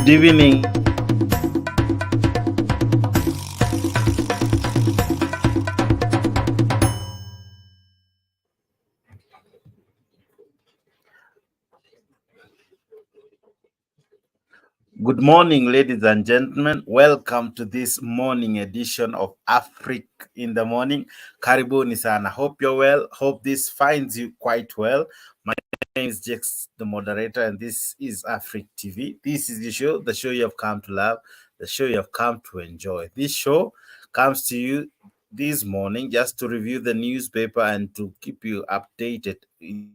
Good evening. Good morning, ladies and gentlemen. Welcome to this morning edition of Africa in the Morning. Karibuni sana. Hope you're well. Hope this finds you quite well. My name is Jex, the moderator, and this is Africa TV. This is the show you have come to love, the show you have come to enjoy. This show comes to you this morning just to review the newspaper and to keep you updated in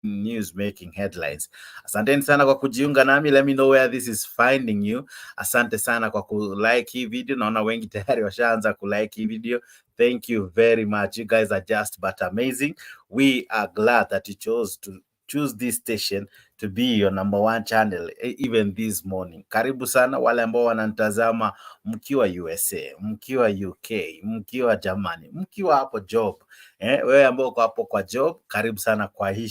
news making headlines. Asanteni sana kwa kujiunga nami. Let me know where this is finding you. Asante sana kwa kulike hii video. Naona wengi tayari washaanza kulike hii video. Thank you very much. You guys are just but amazing. We are glad that you chose to choose this station to be your number one channel even this morning. Karibu sana wale ambao wanantazama mkiwa USA, mkiwa UK, mkiwa Germany, mkiwa hapo job. Wewe ambao uko hapo kwa job, karibu sana kwa hii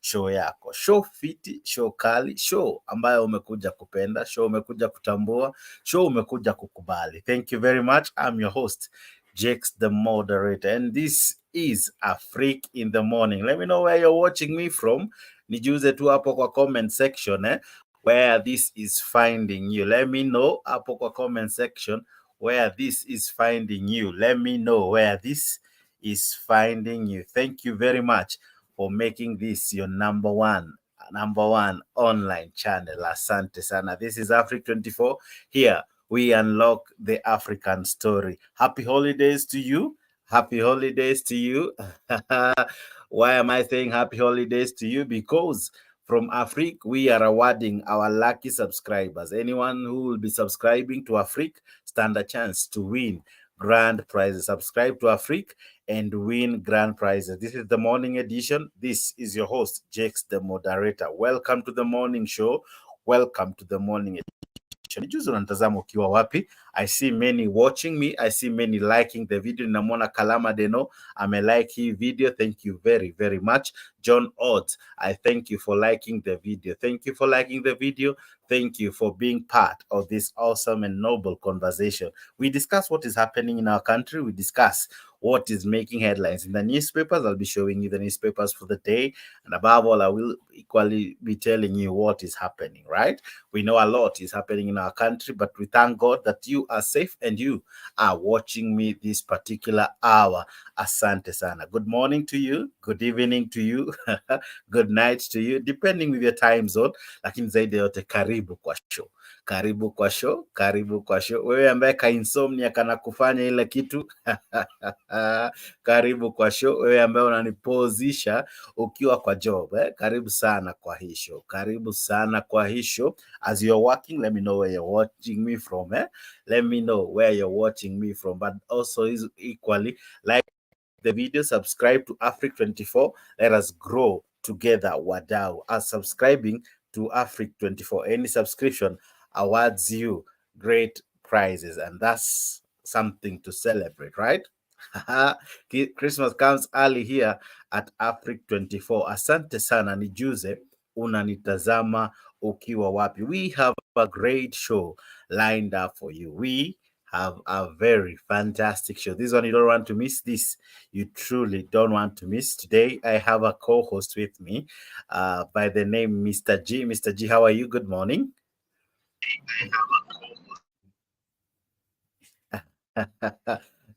show yako. Show fiti, show kali, show ambayo umekuja kupenda, show umekuja kutambua, show umekuja kukubali. Thank you very much. I'm your host, Jex the moderator, and this is Africa in the Morning. Let me know where you're watching me from. Nijuze tu hapo kwa comment section where this is finding you. Let me know hapo kwa comment section where this is finding you. Let me know where this is finding you. Thank you very much for making this your number one online channel. Asante sana. This is Africa 24. Here we unlock the African story. Happy holidays to you. Happy holidays to you. Why am I saying happy holidays to you? Because from Africa, we are awarding our lucky subscribers. Anyone who will be subscribing to Africa stand a chance to win grand prizes. Subscribe to Africa and win grand prizes. This is the morning edition. This is your host, Jex the moderator. Welcome to the morning show. Welcome to the morning edition. Nijuze unatazama ukiwa wapi. I see many watching me. I see many liking the video. Namona Kalama Deno like hii video. Thank you very, very much. John Odds, I thank you for liking the video. Thank you for liking the video. Thank you for being part of this awesome and noble conversation. We discuss what is happening in our country. We discuss what is making headlines in the newspapers. I'll be showing you the newspapers for the day. And above all, I will equally be telling you what is happening, right? We know a lot is happening in our country, but we thank God that you are safe and you are watching me this particular hour. Asante sana. Good morning to you. Good evening to you. Good night to you, depending with your time zone. Lakini zaidi yote, karibu kwa show. Karibu kwa show. Karibu kwa show. Wewe ambaye ka insomnia kana kufanya ile kitu. Karibu kwa show. Wewe ambaye unanipozisha ukiwa kwa job. Karibu sana kwa hii show. Karibu sana kwa hii show. As you're working, let me know where you're watching me from. Let me know where you're watching me from. But also is equally like the video, subscribe to Africa 24. Let us grow together, wadau. As subscribing to Africa 24, any subscription awards you great prizes, and that's something to celebrate, right? Christmas comes early here at Africa 24. Asante sana. Nijuze unanitazama ukiwa wapi. We have a great show lined up for you. We have a very fantastic show. This one you don't want to miss. This you truly don't want to miss. Today I have a co-host with me by the name Mr. G. Mr. G, how are you? Good morning.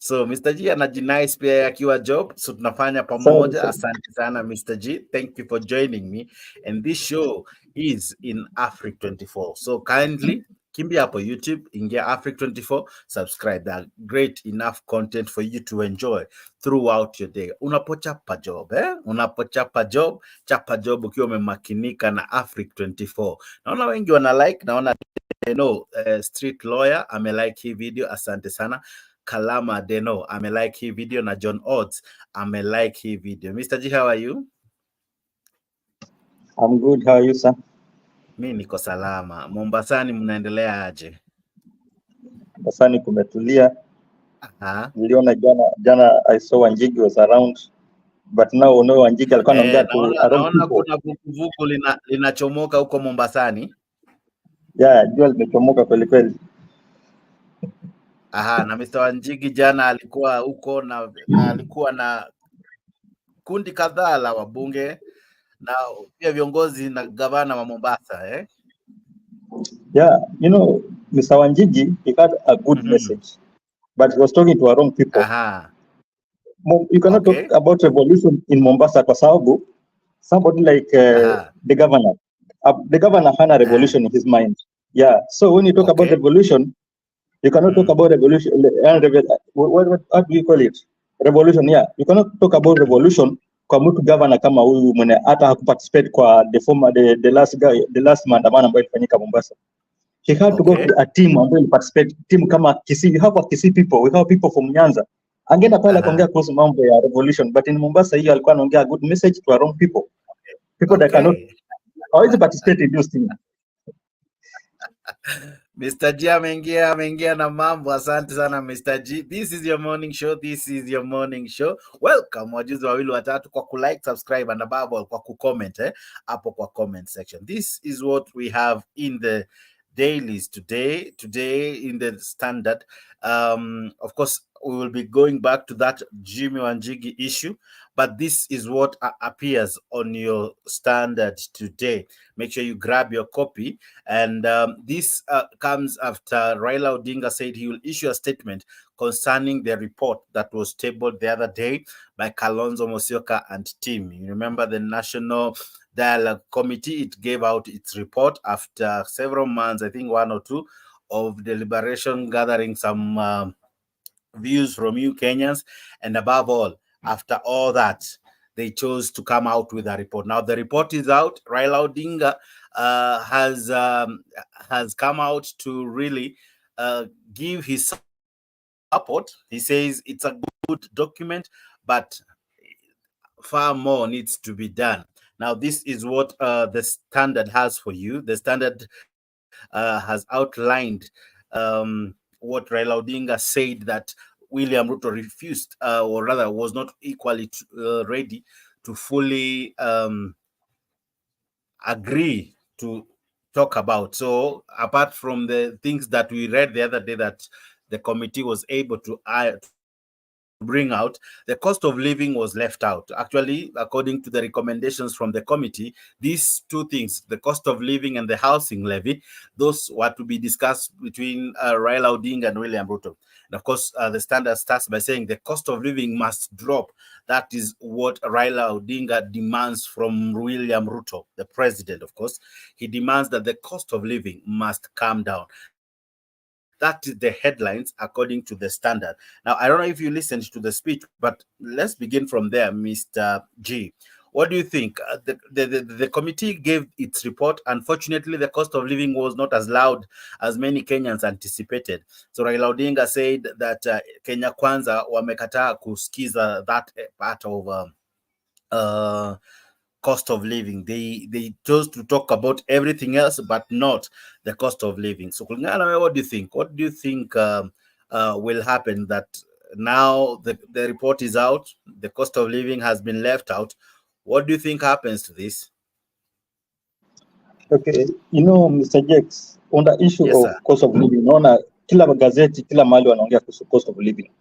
So Mr. G anajinais pia akiwa job, so tunafanya pamoja. Asante sana Mr. G. Thank you for joining me. And this show is in Africa 24. So kindly kimbia hapo YouTube, ingia Africa 24, subscribe. That great enough content for you to enjoy throughout your day. Unapochapa job, unapochapa job, chapa job ukiwa umemakinika na Africa 24. Naona wengi wana like, naona Street Lawyer like hii video. Asante sana. Kalama Deno like hii video, na John Odds like hii video. Mr. G, how are you? I'm good. How are you, sir? Mimi niko salama. Mombasani mnaendelea aje? Mombasani kumetulia. Niliona jana I saw Wanjigi was around, but now no Wanjigi alikuwa anaongea tu. Naona kuna vuguvugu linachomoka huko Mombasani. Yeah, jua limechomoka kweli kweli. Aha, na Mr. Wanjigi jana alikuwa huko na alikuwa na kundi kadhaa la wabunge na pia viongozi na gavana wa Mombasa, eh? Yeah, you know, Mr. Wanjigi, he had a good message, but he was talking to the wrong people. Aha. You cannot talk about revolution in Mombasa kwa sababu somebody like the governor. The governor had a revolution in his mind. Yeah, so when you talk about revolution, you cannot talk about revolution. What do you call it? Revolution, yeah. You cannot talk about revolution kwa mtu governor kama huyu mwenye hata hakuparticipate kwa the last maandamano ambayo ilifanyika Mombasa. He had to go to a team ambayo participate, team kama Kisii. We have Kisii people, we have people from Nyanza. Angeenda pale akaongea kuhusu mambo ya revolution, but in Mombasa hiyo alikuwa anaongea good message to our own people. People that cannot always participate in those things. Mr. G ameingia na mambo. Asante sana Mr. G. This is your morning show. This is your morning show. Welcome wajuzi wawili watatu kwa kulike, subscribe and above all kwa kucomment hapo kwa comment section. This is what we have in the dailies today in the Standard. Of course, we will be going back to that Jimmy Wanjigi issue, but this is what appears on your Standard today. Make sure you grab your copy. And this comes after Raila Odinga said he will issue a statement concerning the report that was tabled the other day by Kalonzo Musyoka and team. You remember the National Dialogue Committee, it gave out its report after several months, I think 1 or 2, of deliberation, gathering some views from you Kenyans, and above all, after all that, they chose to come out with a report. Now the report is out. Raila Odinga has come out to really give his support. He says it's a good document, but far more needs to be done. Now, this is what the Standard has for you. The Standard has outlined what Raila Odinga said that William Ruto refused, or rather was not equally ready to fully agree to talk about. So apart from the things that we read the other day that the committee was able to bring out, the cost of living was left out. Actually, according to the recommendations from the committee, these two things, the cost of living and the housing levy, those were to be discussed between Raila Odinga and William Ruto. And of course, the Standard starts by saying the cost of living must drop. That is what Raila Odinga demands from William Ruto, the president, of course. He demands that the cost of living must come down. That is the headlines according to the Standard. Now, I don't know if you listened to the speech, but let's begin from there, Mr. G. What do you think? The committee gave its report. Unfortunately, the cost of living was not as loud as many Kenyans anticipated. So Raila Odinga said that Kenya Kwanza wamekataa kusikiza that part of cost of living. They chose to talk about everything else, but not the cost of living. So, what do you think? What do you think will happen? That now the report is out, the cost of living has been left out. What do you think happens to this? Okay, you know, Mr. Jex, on the issue of cost of living, naona kila magazeti, kila mahali wanaongea kuhusu cost of living.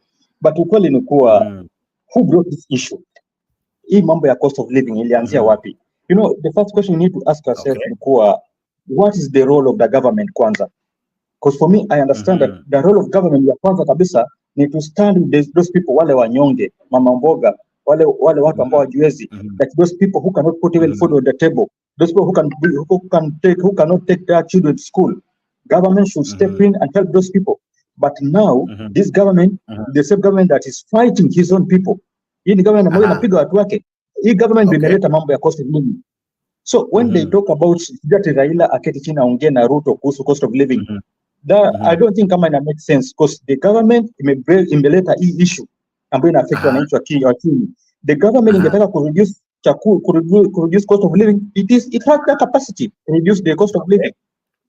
But ukweli ni kuwa, who brought this issue? Hii mambo ya cost of living ilianzia wapi? You know, the first question we need to ask ourselves ni kuwa, what is the role of the government kwanza? Because for me, I understand that the role of government ya kwanza kabisa ni to stand with those people, wale wanyonge, mama mboga, wale watu ambao hawajiwezi, that those people who cannot put even food on the table, those people who cannot take their children to school. Government should step in and help those people. But now, this government, the same government that is fighting his own people, hii ni government ambayo inapiga watu wake. Hii government imeleta mambo ya cost of living. So when they talk about that Raila aketi chini aongee na Ruto kuhusu cost of living, I don't think kama ina make sense because the government imeleta hii issue ambayo ina affect wananchi wa chini. The government ingetaka reduce cost of living, it has the capacity to reduce the cost of living.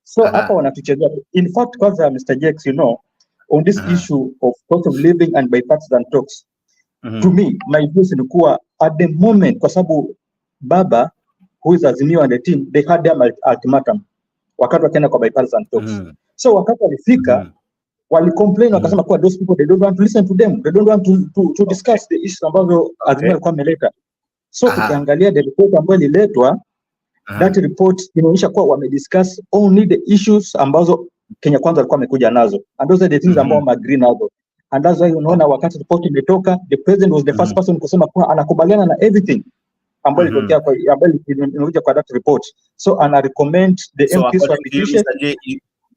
So hapa wanatuchezea. In fact, kwanza Mr. Jex, you know, on this issue of cost of living and bipartisan talks, to me, my views ni kuwa at the moment, kwa sababu Baba, who is Azimio and the team, they had their ultimatum. wakati wakaenda kwa bipartisan talks. So wakati walifika wali complain wakasema kwa those people they don't want to listen to them, they don't want to discuss the issues ambazo Azimio alikuwa ameleta. So tukiangalia the report ambayo ililetwa, that report inaonyesha kuwa wamediscuss only the issues ambazo Kenya Kwanza alikuwa amekuja nazo, and those are the things ambao agree nazo. And that's why unaona wakati report imetoka, the president was the first person kusema kuwa anakubaliana na everything ambayo ilitokea kwa ambayo imekuja kwa that report. So ana recommend the MPs to appreciate.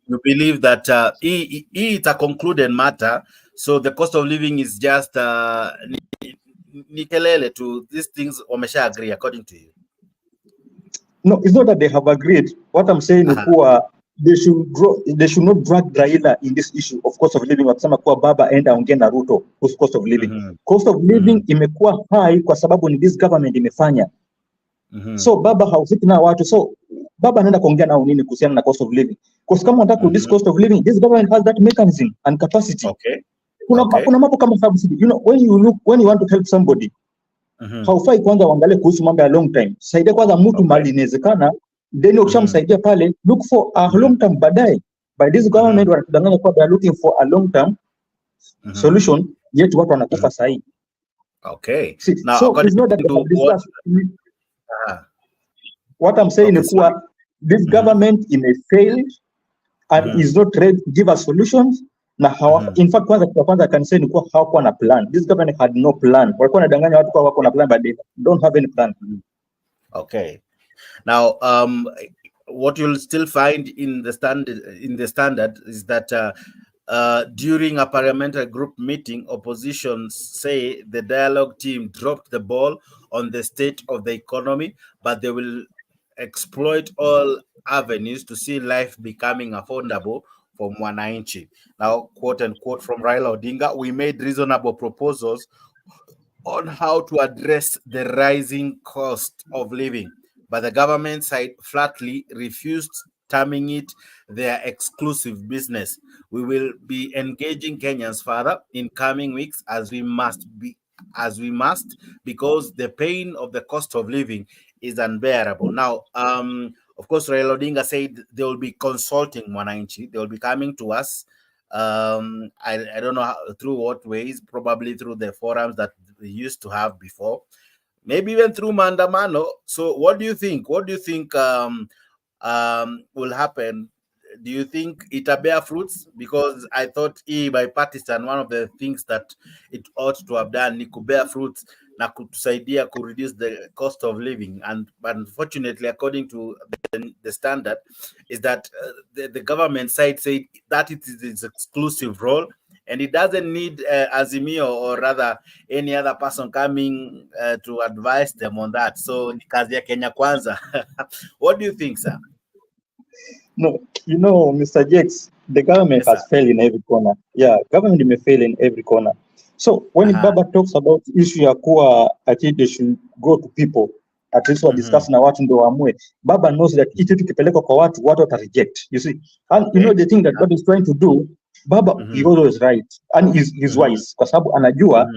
You believe that it's a concluded matter, so the cost of living is just nikelele to these things wamesha agree according to you? No, it's not that they have agreed. What I'm saying is kuwa they should not drag Raila in this issue of cost of living. Wakisema kuwa baba enda ongea na Ruto kuhusu cost of living. Cost of living imekuwa high kwa sababu ni this government imefanya. So baba hausiki na watu, so baba anaenda kuongea nao nini kuhusiana na cost of living? Because kama unataka this cost of living, this government has that mechanism and capacity. Kuna mambo kama subsidy. You know, when you want to help somebody, haufai kwanza uangalie kuhusu mambo ya long time. Saidia kwanza mtu mali inawezekana, then ukishamsaidia pale, look for a long term baadaye. By this government wanatudanganya kwa they are looking for a long term solution, yet watu wanakufa sahi. Now, so it's not that they have discussed. What I'm saying is kuwa this government failed and is not ready to give us solutions. In fact, kwanza can say ni kuwa hawakuwa na plan. This government had no plan. Walikuwa wanadanganya watu kwa wako na plan, but they don't have any plan. Now, what you'll still find in the standard is that during a parliamentary group meeting, opposition say the dialogue team dropped the ball on the state of the economy, but they will exploit all avenues to see life becoming affordable for Mwanainchi. Now, quote unquote from Raila Odinga, we made reasonable proposals on how to address the rising cost of living, but the government side flatly refused, terming it their exclusive business. We will be engaging Kenyans further in coming weeks as we must, because the pain of the cost of living is unbearable. Now, of course, Raila Odinga said they will be consulting Mwanainchi. They will be coming to us. I don't know through what ways, probably through the forums that we used to have before, maybe even through Maandamano. So what do you think? What do you think will happen? Do you think it'll bear fruits? Because I thought bipartisan, one of the things that it ought to have done ni bear fruits na kutusaidia to reduce the cost of living. And unfortunately, according to the standard, is that the government side said that it is its exclusive role and it doesn't need Azimio or rather any other person coming to advise them on that. So ni kazi ya Kenya Kwanza. What do you think, sir? No, you know, Mr. Jakes, the government has failed in every corner. Yeah, government may fail in every corner. So when Baba talks about issue ya kuwa ati they should go to people, at least we discuss na watu ndio waamue, Baba knows that kitu kipelekwa kwa watu wata reject. You see, and you know the thing that Baba is trying to do, Baba is always right and he's wise kwa sababu anajua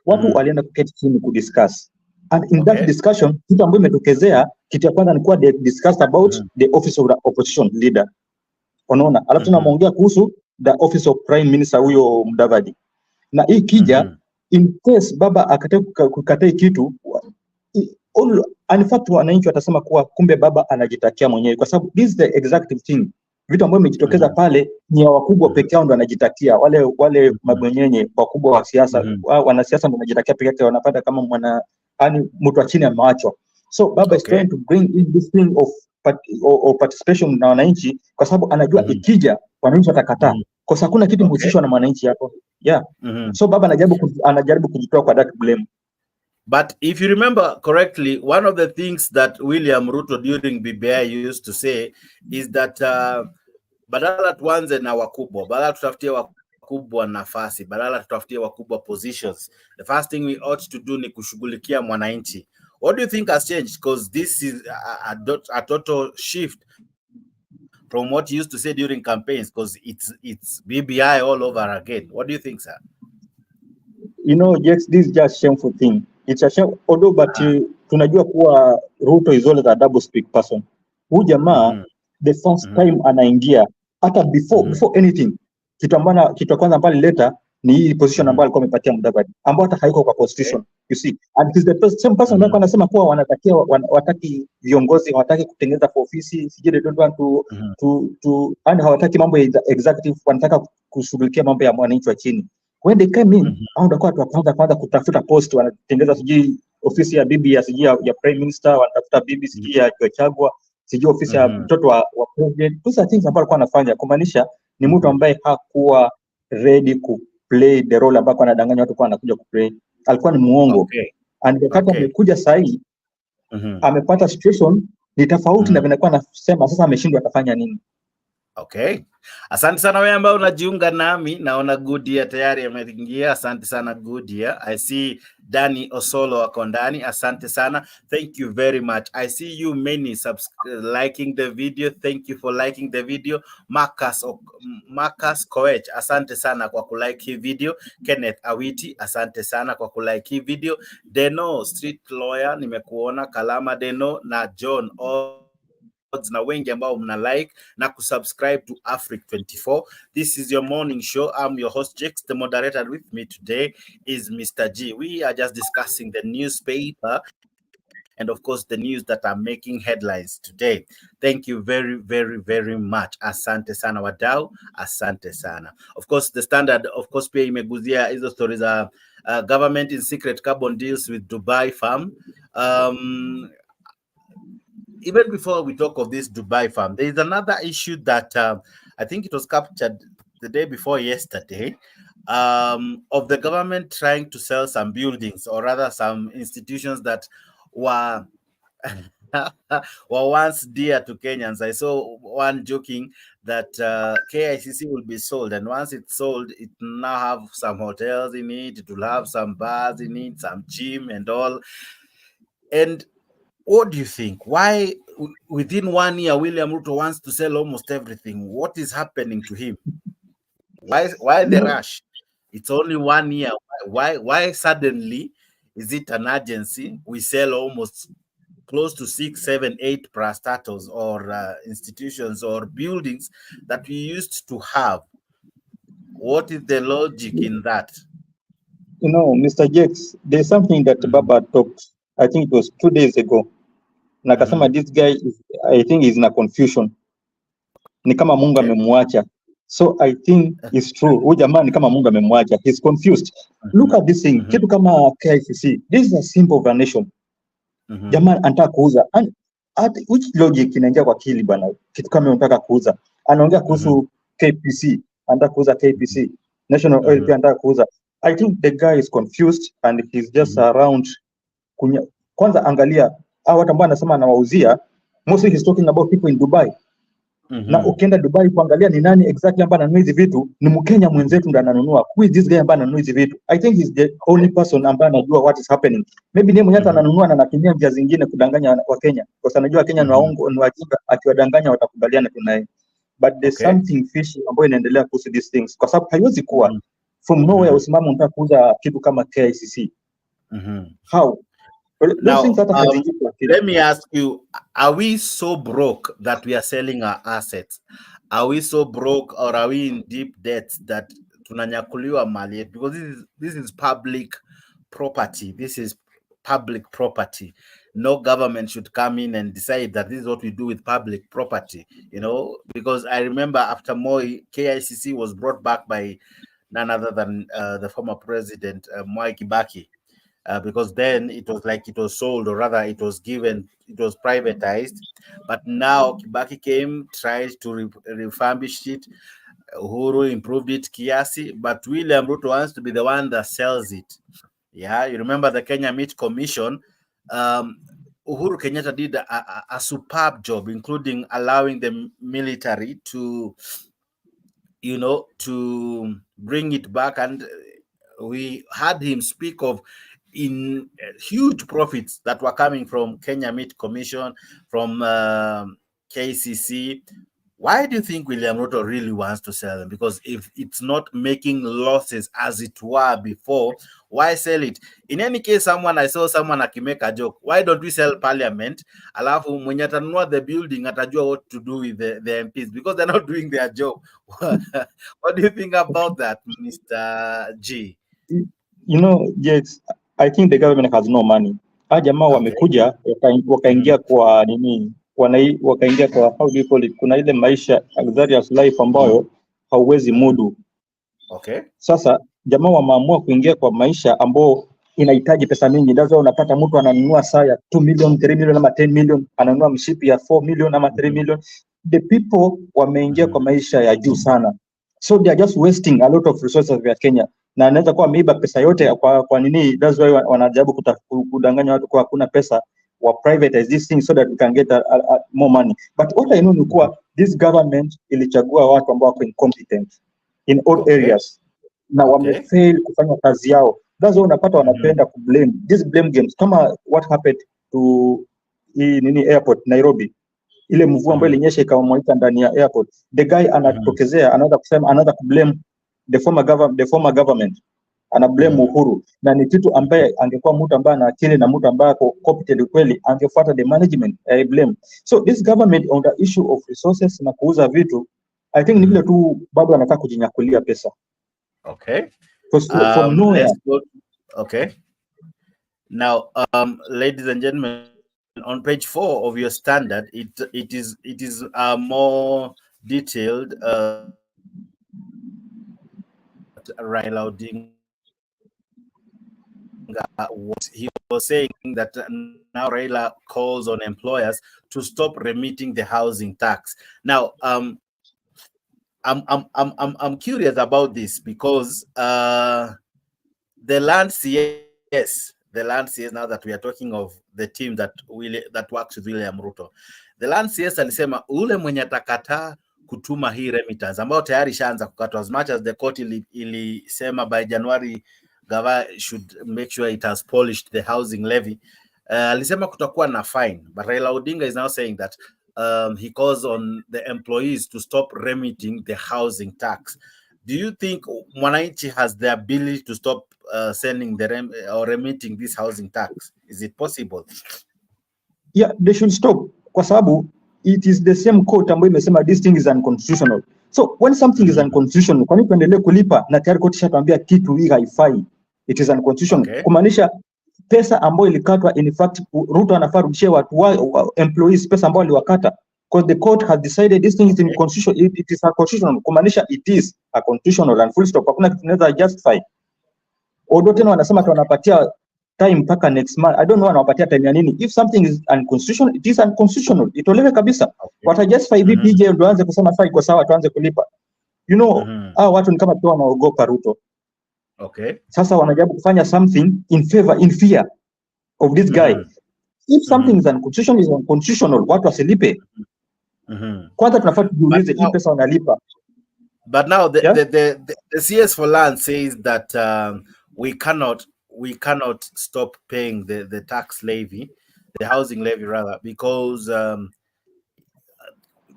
watu walienda kuketi chini kudiscuss. And in that discussion, kitu ambayo imetokezea, kitu ya kwanza ni kuwa they discussed about the office of the opposition leader. Unaona, alafu tunaongea kuhusu the office of prime minister huyo Mudavadi. Na hii kija, in case Baba akatae kitu, in fact wananchi watasema kuwa kumbe Baba anajitakia mwenyewe kwa sababu this is the executive thing. Vitu ambavyo imejitokeza pale ni ya wakubwa peke yao ndo wanajitakia, wale mabwenyenye wakubwa wa siasa, wanasiasa ndo wanajitakia peke yake, wanapata kama mtu wa chini amewachwa. So Baba is trying to bring in this thing of participation na wananchi kwa sababu anajua ikija wananchi watakataa. Kwa sababu hakuna kitu mhusishwa na wananchi hapo. Yeah. So Baba anajaribu kujitoa kwa that blame. But if you remember correctly, one of the things that William Ruto during BBI used to say is that badala tuanze na wakubwa, badala tutafutie wakubwa nafasi, badala tutafutie wakubwa positions, the first thing we ought to do ni kushughulikia mwananchi. What do you think has changed? Because this is a total shift from what you used to say during campaigns, because it's BBI all over again. What do you think, sir? You know, yes, this is just shameful thing. It's a shame, although but tunajua kuwa Ruto is always a double speak person. Huyu jamaa the first time anaingia, hata before anything, kitu kwanza ambayo alileta ni hii position ambayo alikuwa amepatia Mudavadi, ambayo hata haiko kwa constitution, you see, and it is the same person ambaye anasema kuwa wataki viongozi, hawataki kutengeneza for ofisi, sijui they don't want to and hawataki mambo ya executive, wanataka kushughulikia mambo ya mwananchi wa chini. When they came in, au ndio kwa kwanza kutafuta post, wanatengeneza sijui ofisi ya bibi ya sijui ya prime minister, wanatafuta bibi sijui ya Chagwa, sijui ofisi ya mtoto wa president. Those are things ambazo alikuwa anafanya, kumaanisha ni mtu ambaye hakuwa ready ku play the role ambayo anadanganya watu kwa anakuja ku play. Alikuwa ni muongo. And wakati amekuja sahi amepata situation ni tofauti na vinakuwa anasema sasa ameshindwa atafanya nini. Okay. Asante sana wewe ambao unajiunga nami. Naona Goodia tayari ameingia. Asante sana Goodia. I see Danny Osolo wako ndani. Asante sana. Thank you very much. I see you many liking the video. Thank you for liking the video. Marcus Koech, asante sana kwa kulike hii video. Kenneth Awiti, asante sana kwa kulike hii video. Deno Street Lawyer, nimekuona. Kalama Deno na John na wengi ambao mna like na kusubscribe to Africa 24. This is your morning show. I'm your host Jakes. The moderator with me today is Mr. G. We are just discussing the newspaper and of course the news that are making headlines today. Thank you very, very, very much. Asante sana wadau. Asante sana. Of course the Standard, of course pia imeguzia hizo stories are government in secret carbon deals with Dubai farm. Even before we talk of this Dubai farm, there is another issue that I think it was captured the day before yesterday, of the government trying to sell some buildings, or rather some institutions that were were once dear to Kenyans. I saw one joking that KICC will be sold, and once it's sold, it will now have some hotels in it, it will have some bars in it, some gym and all. And what do you think? Why within 1 year William Ruto wants to sell almost everything? What is happening to him? Why the rush? It's only 1 year. Why suddenly is it an urgency? We sell almost close to 6, 7, 8 parastatals or institutions or buildings that we used to have. What is the logic in that? You know, Mr. Jakes, there's something that Baba talked, I think it was 2 days ago. Nakasema this guy is, I think he's in a confusion. Ni kama Mungu amemwacha. So I think it's true. Huyu jamaa ni kama Mungu amemwacha. He's confused. Look at this thing. Kitu kama KICC. This is a symbol of a nation. Jamaa anataka kuuza. Which logic inaingia kwa akili bwana? Kitu kama unataka kuuza. Anaongea kuhusu KPC. Anataka kuuza KPC. National Oil pia anataka kuuza. I think the guy is confused and he's just around. Kwanza angalia watu ambao anasema anawauzia, mostly he's talking about people in Dubai. Na ukienda Dubai kuangalia ni nani exactly ambaye ananunua hizi vitu, ni Mkenya mwenzetu ndo ananunua. Who is this guy ambaye ananunua hizi vitu? I think he's the only person ambaye anajua what is happening. Maybe ni mwenyewe ananunua na anatumia njia zingine kudanganya wa Kenya. Kwa sababu anajua Kenya ni waongo, ni wajinga, akiwadanganya watakubaliana tu naye. But there's something fishy ambayo inaendelea kuhusu these things. Kwa sababu haiwezi kuwa from nowhere usimame unataka kuuza kitu kama KICC. How? Now, let me ask you, are we so broke that we are selling our assets? Are we so broke, or are we in deep debt that tunanyakuliwa mali? Because this is public property. This is public property. No government should come in and decide that this is what we do with public property, you know, because I remember after Moi, KICC was brought back by none other than the former president, Mwai Kibaki. Because then it was like it was sold, or rather it was given, it was privatized. But now Kibaki came, tried to refurbish it. Uhuru improved it kiasi, but William Ruto wants to be the one that sells it. Yeah, you remember the Kenya Meat Commission. Uhuru Kenyatta did a superb job, including allowing the military to, you know, to bring it back. And we had him speak of in huge profits that were coming from Kenya Meat Commission, from KCC. Why do you think William Ruto really wants to sell them? Because if it's not making losses as it were before, why sell it? In any case, I saw someone akimake a joke. Why don't we sell parliament? Alafu mwenye atanunua the building atajua what to do with the MPs because they're not doing their job. What do you think about that, Mr. G? You know, yes, I think the government has no money. Jamaa wamekuja wakaingia kwa nini? Wakaingia kwa, how do you call it? Kuna ile maisha luxurious life ambayo hauwezi mudu. Okay. Sasa jamaa wameamua kuingia kwa maisha ambao inahitaji pesa mingi. Ndio unapata mtu ananunua saa ya 2 million, 3 million ama 10 million, ananunua mshipi ya 4 million ama 3 million. The people wameingia kwa maisha ya juu sana. So they are just wasting a lot of resources vya Kenya. Na anaweza kuwa ameiba pesa yote kwa nini? That's why wanajaribu kudanganya watu kwa hakuna pesa, wa privatize this thing so that we can get more money. But what I know ni kuwa this government ilichagua watu ambao wako incompetent in all areas na wamefail kufanya kazi yao. That's why unapata wanapenda kublame these blame games, kama what happened to airport Nairobi, ile mvua ambayo ilinyesha ikamwaika ndani ya airport. The guy anatokezea anaanza kusema, anaanza kublame the former government, ana blame Uhuru, na ni kitu ambaye angekuwa mtu ambaye ana akili na mtu ambaye ako competent kweli angefuata the management. I blame. So this government on the issue of resources na kuuza vitu, I think ni vile tu bado anataka kujinyakulia pesa. Okay. From nowhere. Okay. Now, ladies and gentlemen, on page 4 of your standard, it is more detailed. Raila Odinga, what he was saying that now Raila calls on employers to stop remitting the housing tax. Now, I'm curious about this because the land CS, now that we are talking of the team that works with William Ruto, the land CS alisema ule mwenye atakataa kutuma hii remittance ambao tayari shaanza kukatwa, as much as the court ilisema by January Gava should make sure it has polished the housing levy. Alisema kutakuwa na fine, but Raila Odinga is now saying that he calls on the employees to stop remitting the housing tax. Do you think Mwanainchi has the ability to stop sending or remitting this housing tax? Is it possible? Yeah, they should stop. Kwa sababu it is the same court ambayo imesema this thing is unconstitutional. So when something is unconstitutional, kwa nini tuendelee kulipa na tayari court ishatambia kitu hii haifai? It is unconstitutional. Okay. Kumaanisha pesa ambayo ilikatwa, in fact Ruto anafaa rudishie watu employees pesa ambayo aliwakata, because the court has decided this thing is inconstitutional. It is unconstitutional. Kumaanisha it is unconstitutional and full stop. Hakuna kitu kinaweza justify. Odo tena wanasema tunapatia time mpaka next month. I don't know wanapatia time ya nini. If something is unconstitutional, it is unconstitutional. Itolewe kabisa. Wata justify vipi je ndio anze kusema fine kwa sawa tuanze kulipa. You know, watu ni kama tu wanaogopa Ruto. Okay. Sasa wanajaribu kufanya something in fear of this guy. If something is unconstitutional, watu wasilipe. Kwanza tunafaa tujiulize hii pesa wanalipa. But now the CS for land says that we cannot stop paying the tax levy, the housing levy rather, because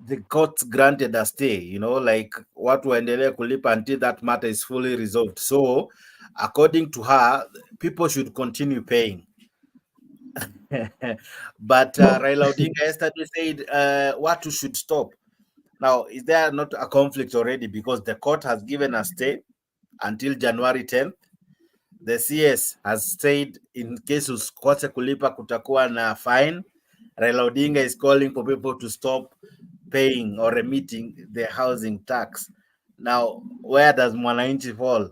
the court granted a stay, like watu waendelee kulipa until that matter is fully resolved. So according to her, people should continue paying. But Raila Odinga yesterday said watu should stop. Now, is there not a conflict already? Because the court has given a stay until January 10th. The CS has said in case usikose kulipa kutakuwa na fine. Raila Odinga is calling for people to stop paying or remitting the housing tax. Now, where does Mwanainchi fall?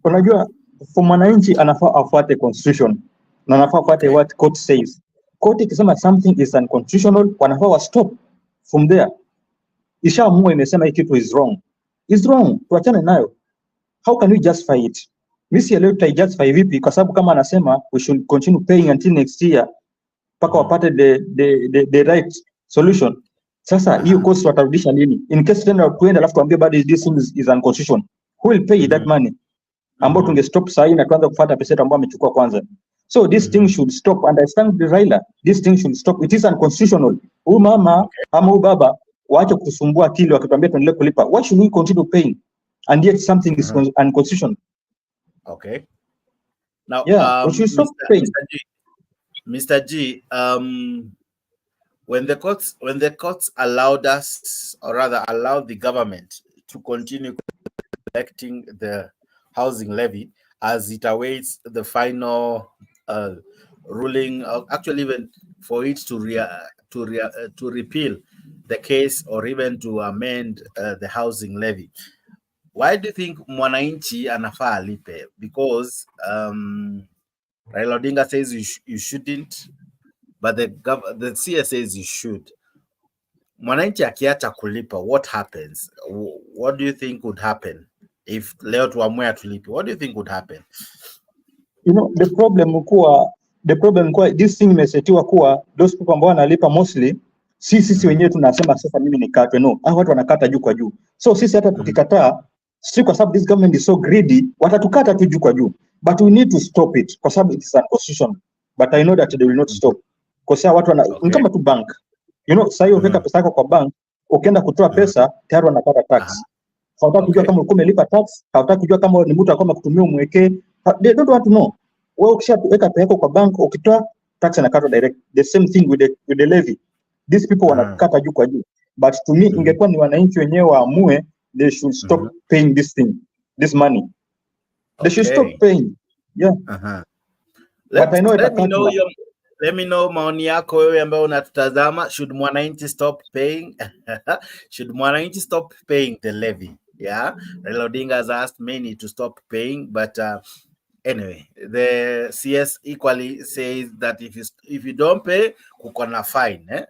Unajua, for Mwanainchi anafaa afuate constitution. Na anafaa afuate what court says. Court ikisema something is unconstitutional, wanafaa wa stop from there. Ishaamua imesema hii kitu is wrong. Is wrong, tuachane nayo. How can we justify it? Mimi sielewi tutajustify vipi, kwa sababu kama anasema we should continue paying until next year mpaka wapate the right solution. Sasa hiyo cost watarudisha nini? In case tena tuende alafu tuambie bado this thing is unconstitutional. Who will pay that money? Ambao tunge stop sahi na tuanze kufuata pesa ambao amechukua kwanza. So this thing should stop. Understand the Raila. This thing should stop. It is unconstitutional. Huyu mama ama huyu baba waache kutusumbua akili wakituambia tuendelee kulipa. Why should we continue paying and yet something is unconstitutional? Okay. Now, we should stop paying. Mr. G, when the courts allowed us, or rather allowed the government to continue collecting the housing levy as it awaits the final ruling, actually even for it to repeal the case or even to amend the housing levy, why do you think Mwanainchi anafaa alipe? Because Raila Odinga says you shouldn't, but the CS says you should. Mwanainchi akiacha kulipa, what happens? What do you think would happen if leo tuamue tulipe? What do you think would happen? You know, the problem kuwa this thing imesetiwa kuwa those people ambao wanalipa mostly sisi wenyewe tunasema sasa mimi nikatwe. No, hao watu wanakata juu kwa juu. So sisi hata tukikataa, si kwa sababu this government is so greedy, watatukata tu juu kwa juu. But we need to stop it kwa sababu it is unconstitutional. But I know that they will not stop. Kwa sababu watu ni kama tu bank. You know, sasa hiyo weka pesa yako kwa bank, ukienda kutoa pesa tayari wanapata tax. Hawataka kujua kama ulikuwa umelipa tax, hawataka kujua kama ni mtu alikuwa amekutumia umwekee. They don't want to know. Wewe ukishaweka pesa yako kwa bank, ukitoa tax inakatwa direct. The same thing with the levy. These people wanakata juu kwa juu. But to me, ingekuwa ni wananchi wenyewe waamue, they should stop paying this money. They should stop paying. Yeah. But I know let me know maoni yako wewe ambao unatutazama. Should Mwanainchi stop paying? Should Mwanainchi stop paying the levy? Yeah. Raila Odinga has asked many to stop paying, but anyway, the CS equally says that if you don't pay, kuko na fine.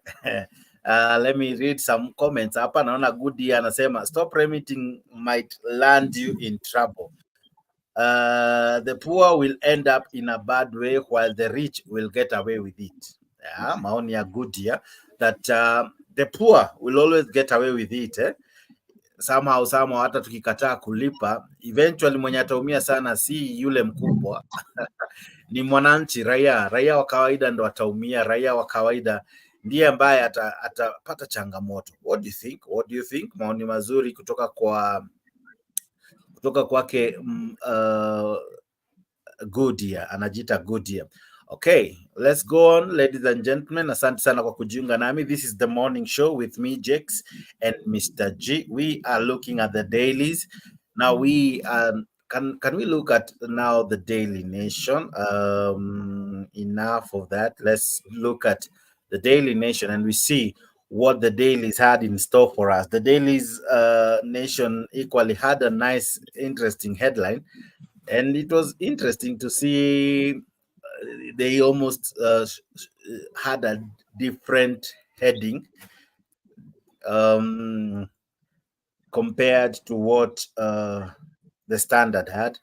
Let me read some comments. Hapa naona Goody anasema stop remitting might land you in trouble. The poor will end up in a bad way while the rich will get away with it. Yeah, maoni ya Goody, that the poor will always get away with it. Somehow hata tukikataa kulipa, eventually mwenye ataumia sana si yule mkubwa ni mwananchi, raia wa kawaida ndo ataumia. Raia wa kawaida ndiye ambaye atapata changamoto. What do you think? Maoni mazuri kutoka kwake Goodia, anajiita Goodia. Okay, let's go on, ladies and gentlemen. Asante sana kwa kujiunga nami. This is the morning show with me, Jex, and Mr. G. We are looking at the dailies. Now we can we look at now the Daily Nation? Enough of that. Let's look at the Daily Nation and we see what the dailies had in store for us. The Daily's Nation equally had a nice, interesting headline, and it was interesting to see they almost had a different heading compared to what the Standard had.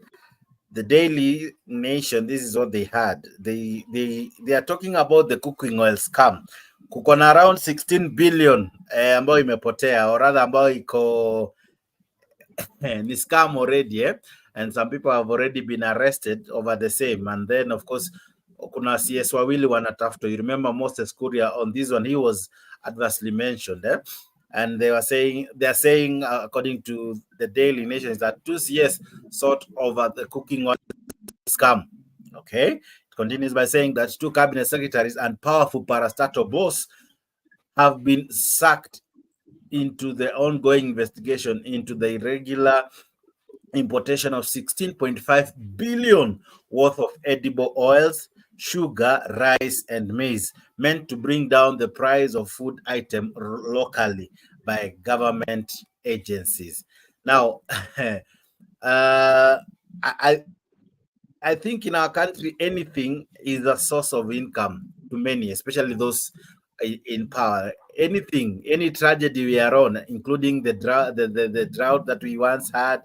The Daily Nation, this is what they had. They are talking about the cooking oil scam. Kuko na around 16 billion ambayo imepotea, or rather ambayo iko ni scam already, and some people have already been arrested over the same. And then of course kuna CS wawili wanatafutwa. You remember Moses Kuria on this one, he was adversely mentioned, and they are saying according to the Daily Nation is that 2 CS sought over the cooking oil scam. Okay, it continues by saying that 2 cabinet secretaries and powerful parastatal boss have been sacked into the ongoing investigation into the irregular importation of 16.5 billion worth of edible oils, sugar, rice, and maize, meant to bring down the price of food items locally by government agencies. Now, I think in our country, anything is a source of income to many, especially those in power. Anything, any tragedy we are on, including the drought that we once had,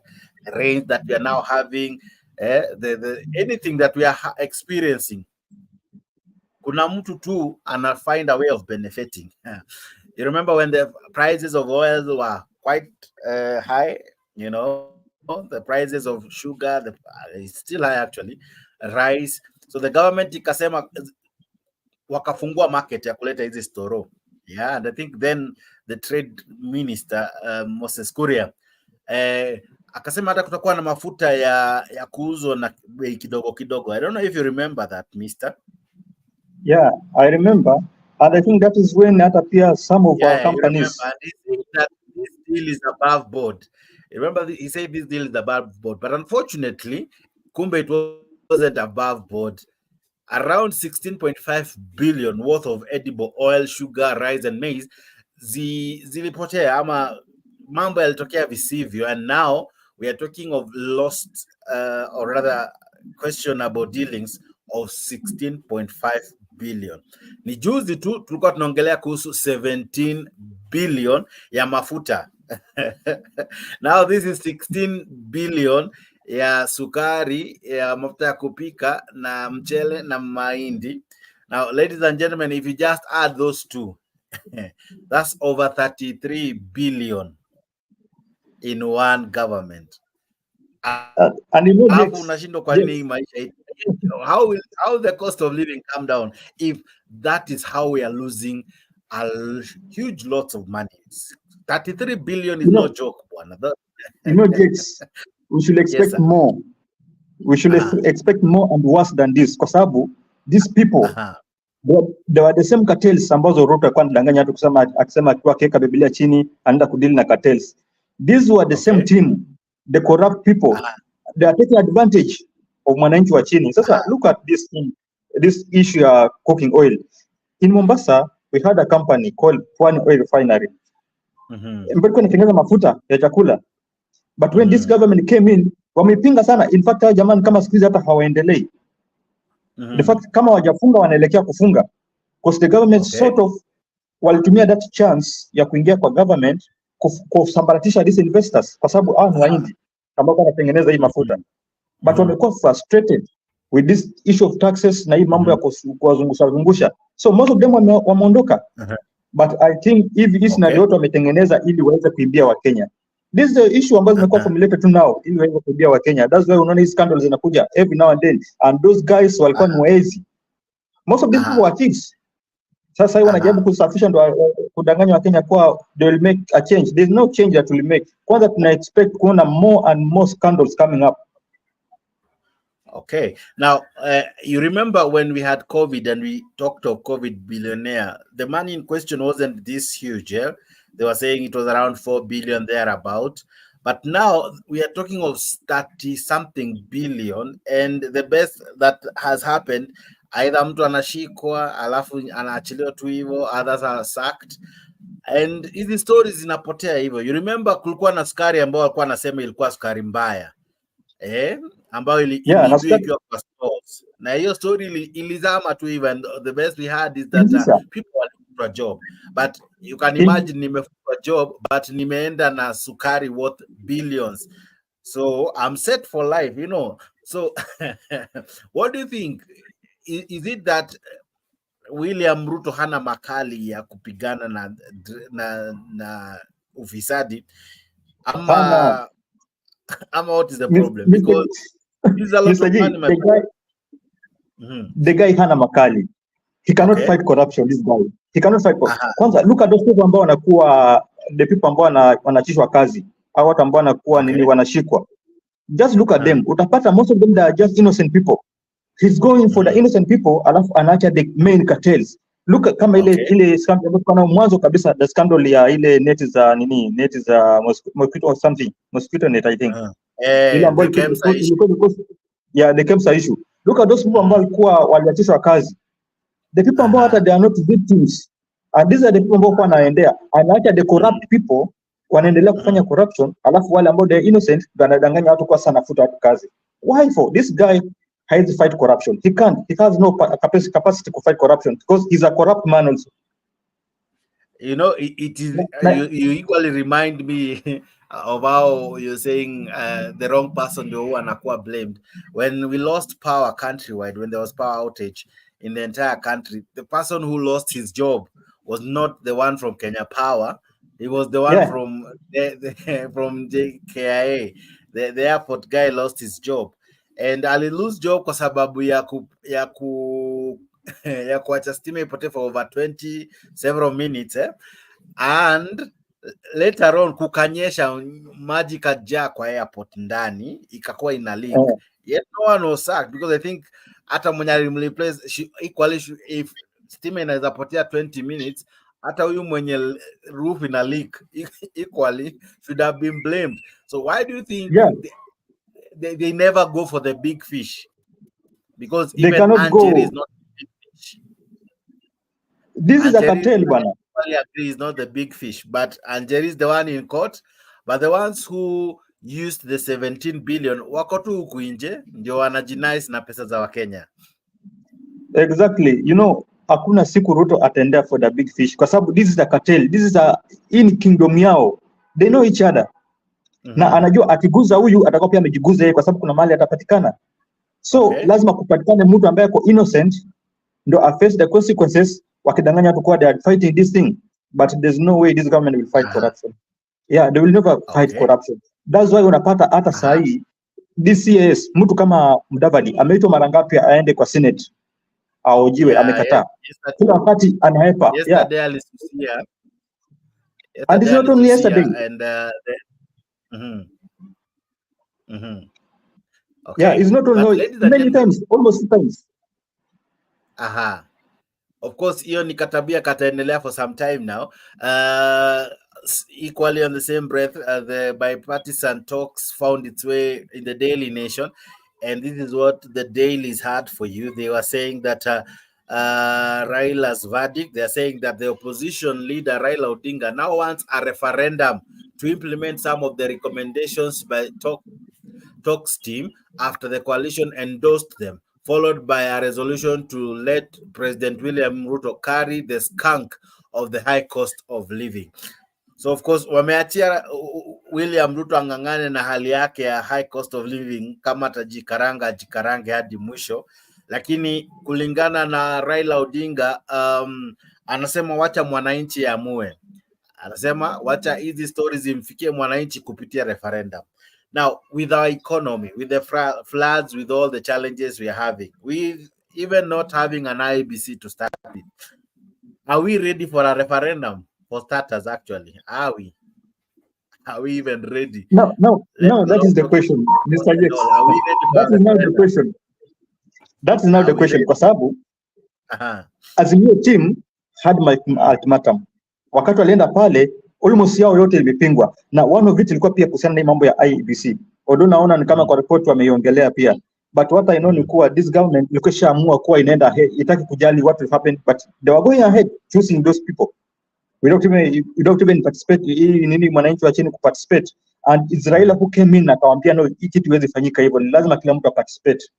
rain that we are now having, anything that we are experiencing, kuna mtu tu ana find a way of benefiting. You remember when the prices of oils were quite high, you know, the prices of sugar, it's still high actually, rice. So the government ikasema wakafungua market ya kuleta hizi storo, Yeah, and I think then the trade minister Moses Kuria akasema hata kutakuwa na mafuta ya kuuzwa na bei kidogo kidogo. I don't know if you remember that, mister. Yeah, I remember, and I think that is when hata pia some of our companies. And he said that this deal is above board. Remember, he said this deal is above board, but unfortunately, kumbe it wasn't above board. Around 16.5 billion worth of edible oil, sugar, rice and maize zilipotea ama mambo yalitokea visivyo, and now we are talking of lost or rather questionable dealings of 16.5 billion. Ni juzi tu tulikuwa tunaongelea kuhusu 17 billion ya mafuta. Now this is 16 billion ya sukari, ya mafuta ya kupika na mchele na mahindi. Now, ladies and gentlemen, if you just add those two, that's over 33 billion in one government. And you know, how the cost of living come down if that is how we are losing a huge lots of money? 33 billion is no joke, one. You know, Jakes, we should expect more. We should expect more and worse than this. Kwa sababu these people, they were the same cartels ambazo Ruto alikuwa anadanganya watu akisema akiwa akiweka Biblia chini anaenda kudili na cartels. These were the same team, the corrupt people. They are taking advantage of mwananchi wa chini. Sasa look at this issue of cooking oil. In Mombasa, we had a company called Pwani Oil Refinery. Ilikuwa inatengeneza mafuta ya chakula. But when this government came in, wamepinga sana. In fact, jamani kama siku hizi hata hawaendelei. The fact kama wajafunga wanaelekea kufunga. Because the government sort of walitumia that chance ya kuingia kwa government kusambaratisha these investors kwa sababu hao ni Wahindi ambao wanatengeneza hii mafuta. But wamekuwa frustrated with this issue of taxes na hii mambo ya kuwazungusha. So most of them wameondoka. But I think hivi hii scenario yote wametengeneza ili waweze kuibia wa Kenya. This is the issue ambazo zimekuwa formulated now ili waweze kuibia wa Kenya. That's why unaona these scandals zinakuja every now and then, and those guys walikuwa ni wezi. Most of these people were thieves. Sasa hiyo wanajaribu kusafisha ndo kudanganya wa Kenya kwa they will make a change. There's no change that will make. Kwanza tuna expect kuona more and more scandals coming up. Okay. Now, you remember when we had COVID and we talked of COVID billionaire, the money in question wasn't this huge. Yeah? They were saying it was around 4 billion thereabout. But now we are talking of 30-something billion. And the best that has happened, either mtu anashikwa, alafu anaachiliwa tu hivyo, others are sacked. And hizi stories zinapotea hivyo. You remember kulikuwa na sukari ambao walikuwa nasema ilikuwa sukari mbaya. Ambayo iliibiwa kwa stores. Na hiyo story ilizama tu even the best we had is that people were looking for a job, but you can imagine nimefutwa job but nimeenda na sukari worth billions, so I'm set for life, you know. So what do you think, is it that William Ruto hana makali ya kupigana na ufisadi ama what is the problem? Because these are a lot of money, the guy hana makali. He cannot fight corruption, this guy. He cannot fight corruption. Kwanza, look at those people ambao wanakuwa, the people ambao wanachishwa kazi, au watu ambao wanakuwa nini wanashikwa. Just look at them. Utapata most of them they are just innocent people. He's going for the innocent people, alafu anaacha the main cartels. Look at kama ile scandal kana mwanzo kabisa, the scandal ya ile net za mosquito or something, mosquito net I think. The KEMSA issue. Look at those people ambao walikuwa waliachishwa kazi. The people ambao hata they are not victims. And these are the people ambao kwa wanaendea. Anaacha the corrupt people wanaendelea kufanya corruption, alafu wale ambao they are innocent wanadanganya watu kwa sana futa watu kazi. Why for this guy has to fight corruption? He can't. He has no capacity to fight corruption because he's a corrupt man also. You know, it is you equally remind me of how you're saying the wrong person who anakuwa blamed. When we lost power countrywide, when there was power outage in the entire country, the person who lost his job was not the one from Kenya Power. It was the one from JKIA. The airport guy lost his job. And ali lose job kwa sababu ya ya kuacha stima ipotee for over 20 several minutes and later on kukanyesha, maji kajaa kwa airport ndani, ikakuwa ina leak. Yet no one was sacked because I think hata mwenye alimreplace equally, if stima inaweza potea 20 minutes, hata huyu mwenye roof ina leak equally should have been blamed. So why do you think they never go for the big fish? Because they even Anjeri is not the big fish. This is a cartel, bwana. I agree, is not the big fish, but Anjeri is the one in court. But the ones who used the 17 billion wako tu huku nje, ndio wanajinais na pesa za Wakenya. Exactly. You know, hakuna siku Ruto atendea for the big fish, kwa sababu this is a cartel. This is a in kingdom yao. They know each other. Na anajua akiguza huyu atakuwa pia amejiguza yeye, kwa sababu kuna mali atapatikana. So lazima kupatikane mtu ambaye ako innocent ndo a face the consequences. Wakidanganya tu kwa they are fighting this thing, but there's no way this government will fight corruption. Yeah, they will never fight corruption. That's why unapata hata sahi DCS mtu kama Mudavadi ameitwa mara ngapi aende kwa Senate aojiwe, amekataa. Kila wakati anahepa. Yesterday alisusia. And it's not only yesterday. And okay. Yeah, it's not only many times, almost 2 times. Of course, hiyo ni katabia kataendelea for some time now. Equally on the same breath, the bipartisan talks found its way in the Daily Nation, and this is what the Dailies had for you. They were saying that Raila's verdict, they are saying that the opposition leader Raila Odinga now wants a referendum to implement some of the recommendations by talks team after the coalition endorsed them, followed by a resolution to let President William Ruto carry the skunk of the high cost of living. So of course, wameachia William Ruto angangane na hali yake ya high cost of living, kama ajikarange hadi mwisho. Lakini kulingana na Raila Odinga, anasema wacha mwananchi amue. Anasema wacha hizi stories imfikie mwananchi kupitia referendum. Now, with our economy, with the floods, with all the challenges we are having, with even not having an IBC to start with, are we ready for a referendum? For starters, actually, are we? Are we even ready? No, that is the question, Mr. Jex. That is not the question. That is not the question. Kwa sababu, Azimio team had my ultimatum. Wakati walienda pale, almost yao yote ilipingwa. Na one of it ilikuwa pia kuhusiana na mambo ya IBC. Although naona ni kama kwa report wameiongelea pia. But what I know ni kuwa this government ilikuwa ishaamua kuwa inaenda ahead, itaki kujali what will happen, but they were going ahead choosing those people. We don't even participate nini mwananchi wa chini kuparticipate, and Israel who came in akawaambia no, hiki kitu iweze fanyika hivyo, ni lazima kila mtu participate,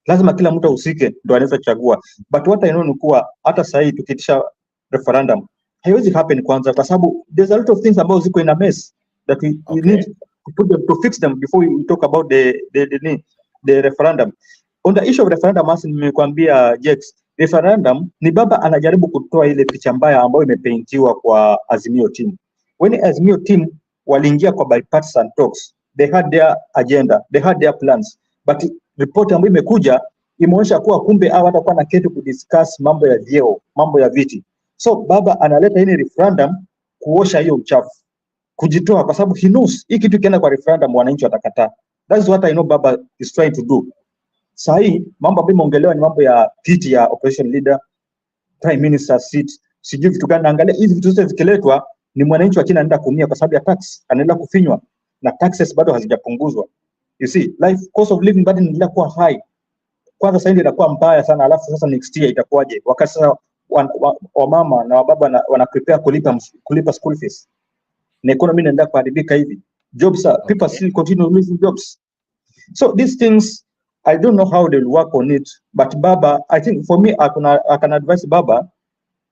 lazima kila mtu ahusike ndio anaweza kuchagua. But what I know ni kuwa hata sasa hivi tukitisha referendum haiwezi happen kwanza, kwa sababu there's a lot of things about ziko in a mess that we need to put them, to fix them before we talk about the referendum. On the issue of referendum, as nimekuambia Jex, referendum ni baba anajaribu kutoa ile picha mbaya ambayo imepaintiwa kwa Azimio team. When Azimio team waliingia kwa bipartisan talks, they had their agenda, they had their plans, but report ambayo imekuja imeonyesha kuwa kumbe hao watakuwa na kitu kudiscuss mambo ya vyeo, mambo ya viti. So baba analeta hii referendum kuosha hiyo uchafu, kujitoa, kwa sababu he knows hii kitu kienda kwa referendum wananchi watakataa. That's what I know baba is trying to do. Sahi mambo ambayo imeongelewa ni mambo ya kiti ya opposition leader, prime minister seat, sijui vitu gani. Angalia hizi vitu zote zikiletwa, ni mwananchi wa chini anaenda kuumia kwa sababu ya tax, anaenda kufinywa na taxes bado hazijapunguzwa. You see, life cost of living bado inaendelea kuwa high. Kwanza sasa ndio inakuwa mbaya sana, alafu sasa next year itakuwaje? Wakati sasa wa mama na wababa wana prepare kulipa school fees. Na economy inaendelea kuharibika hivi. Jobs are, people still continue losing jobs. So these things, I don't know how they'll work on it, but Baba, I think for me, I can advise Baba,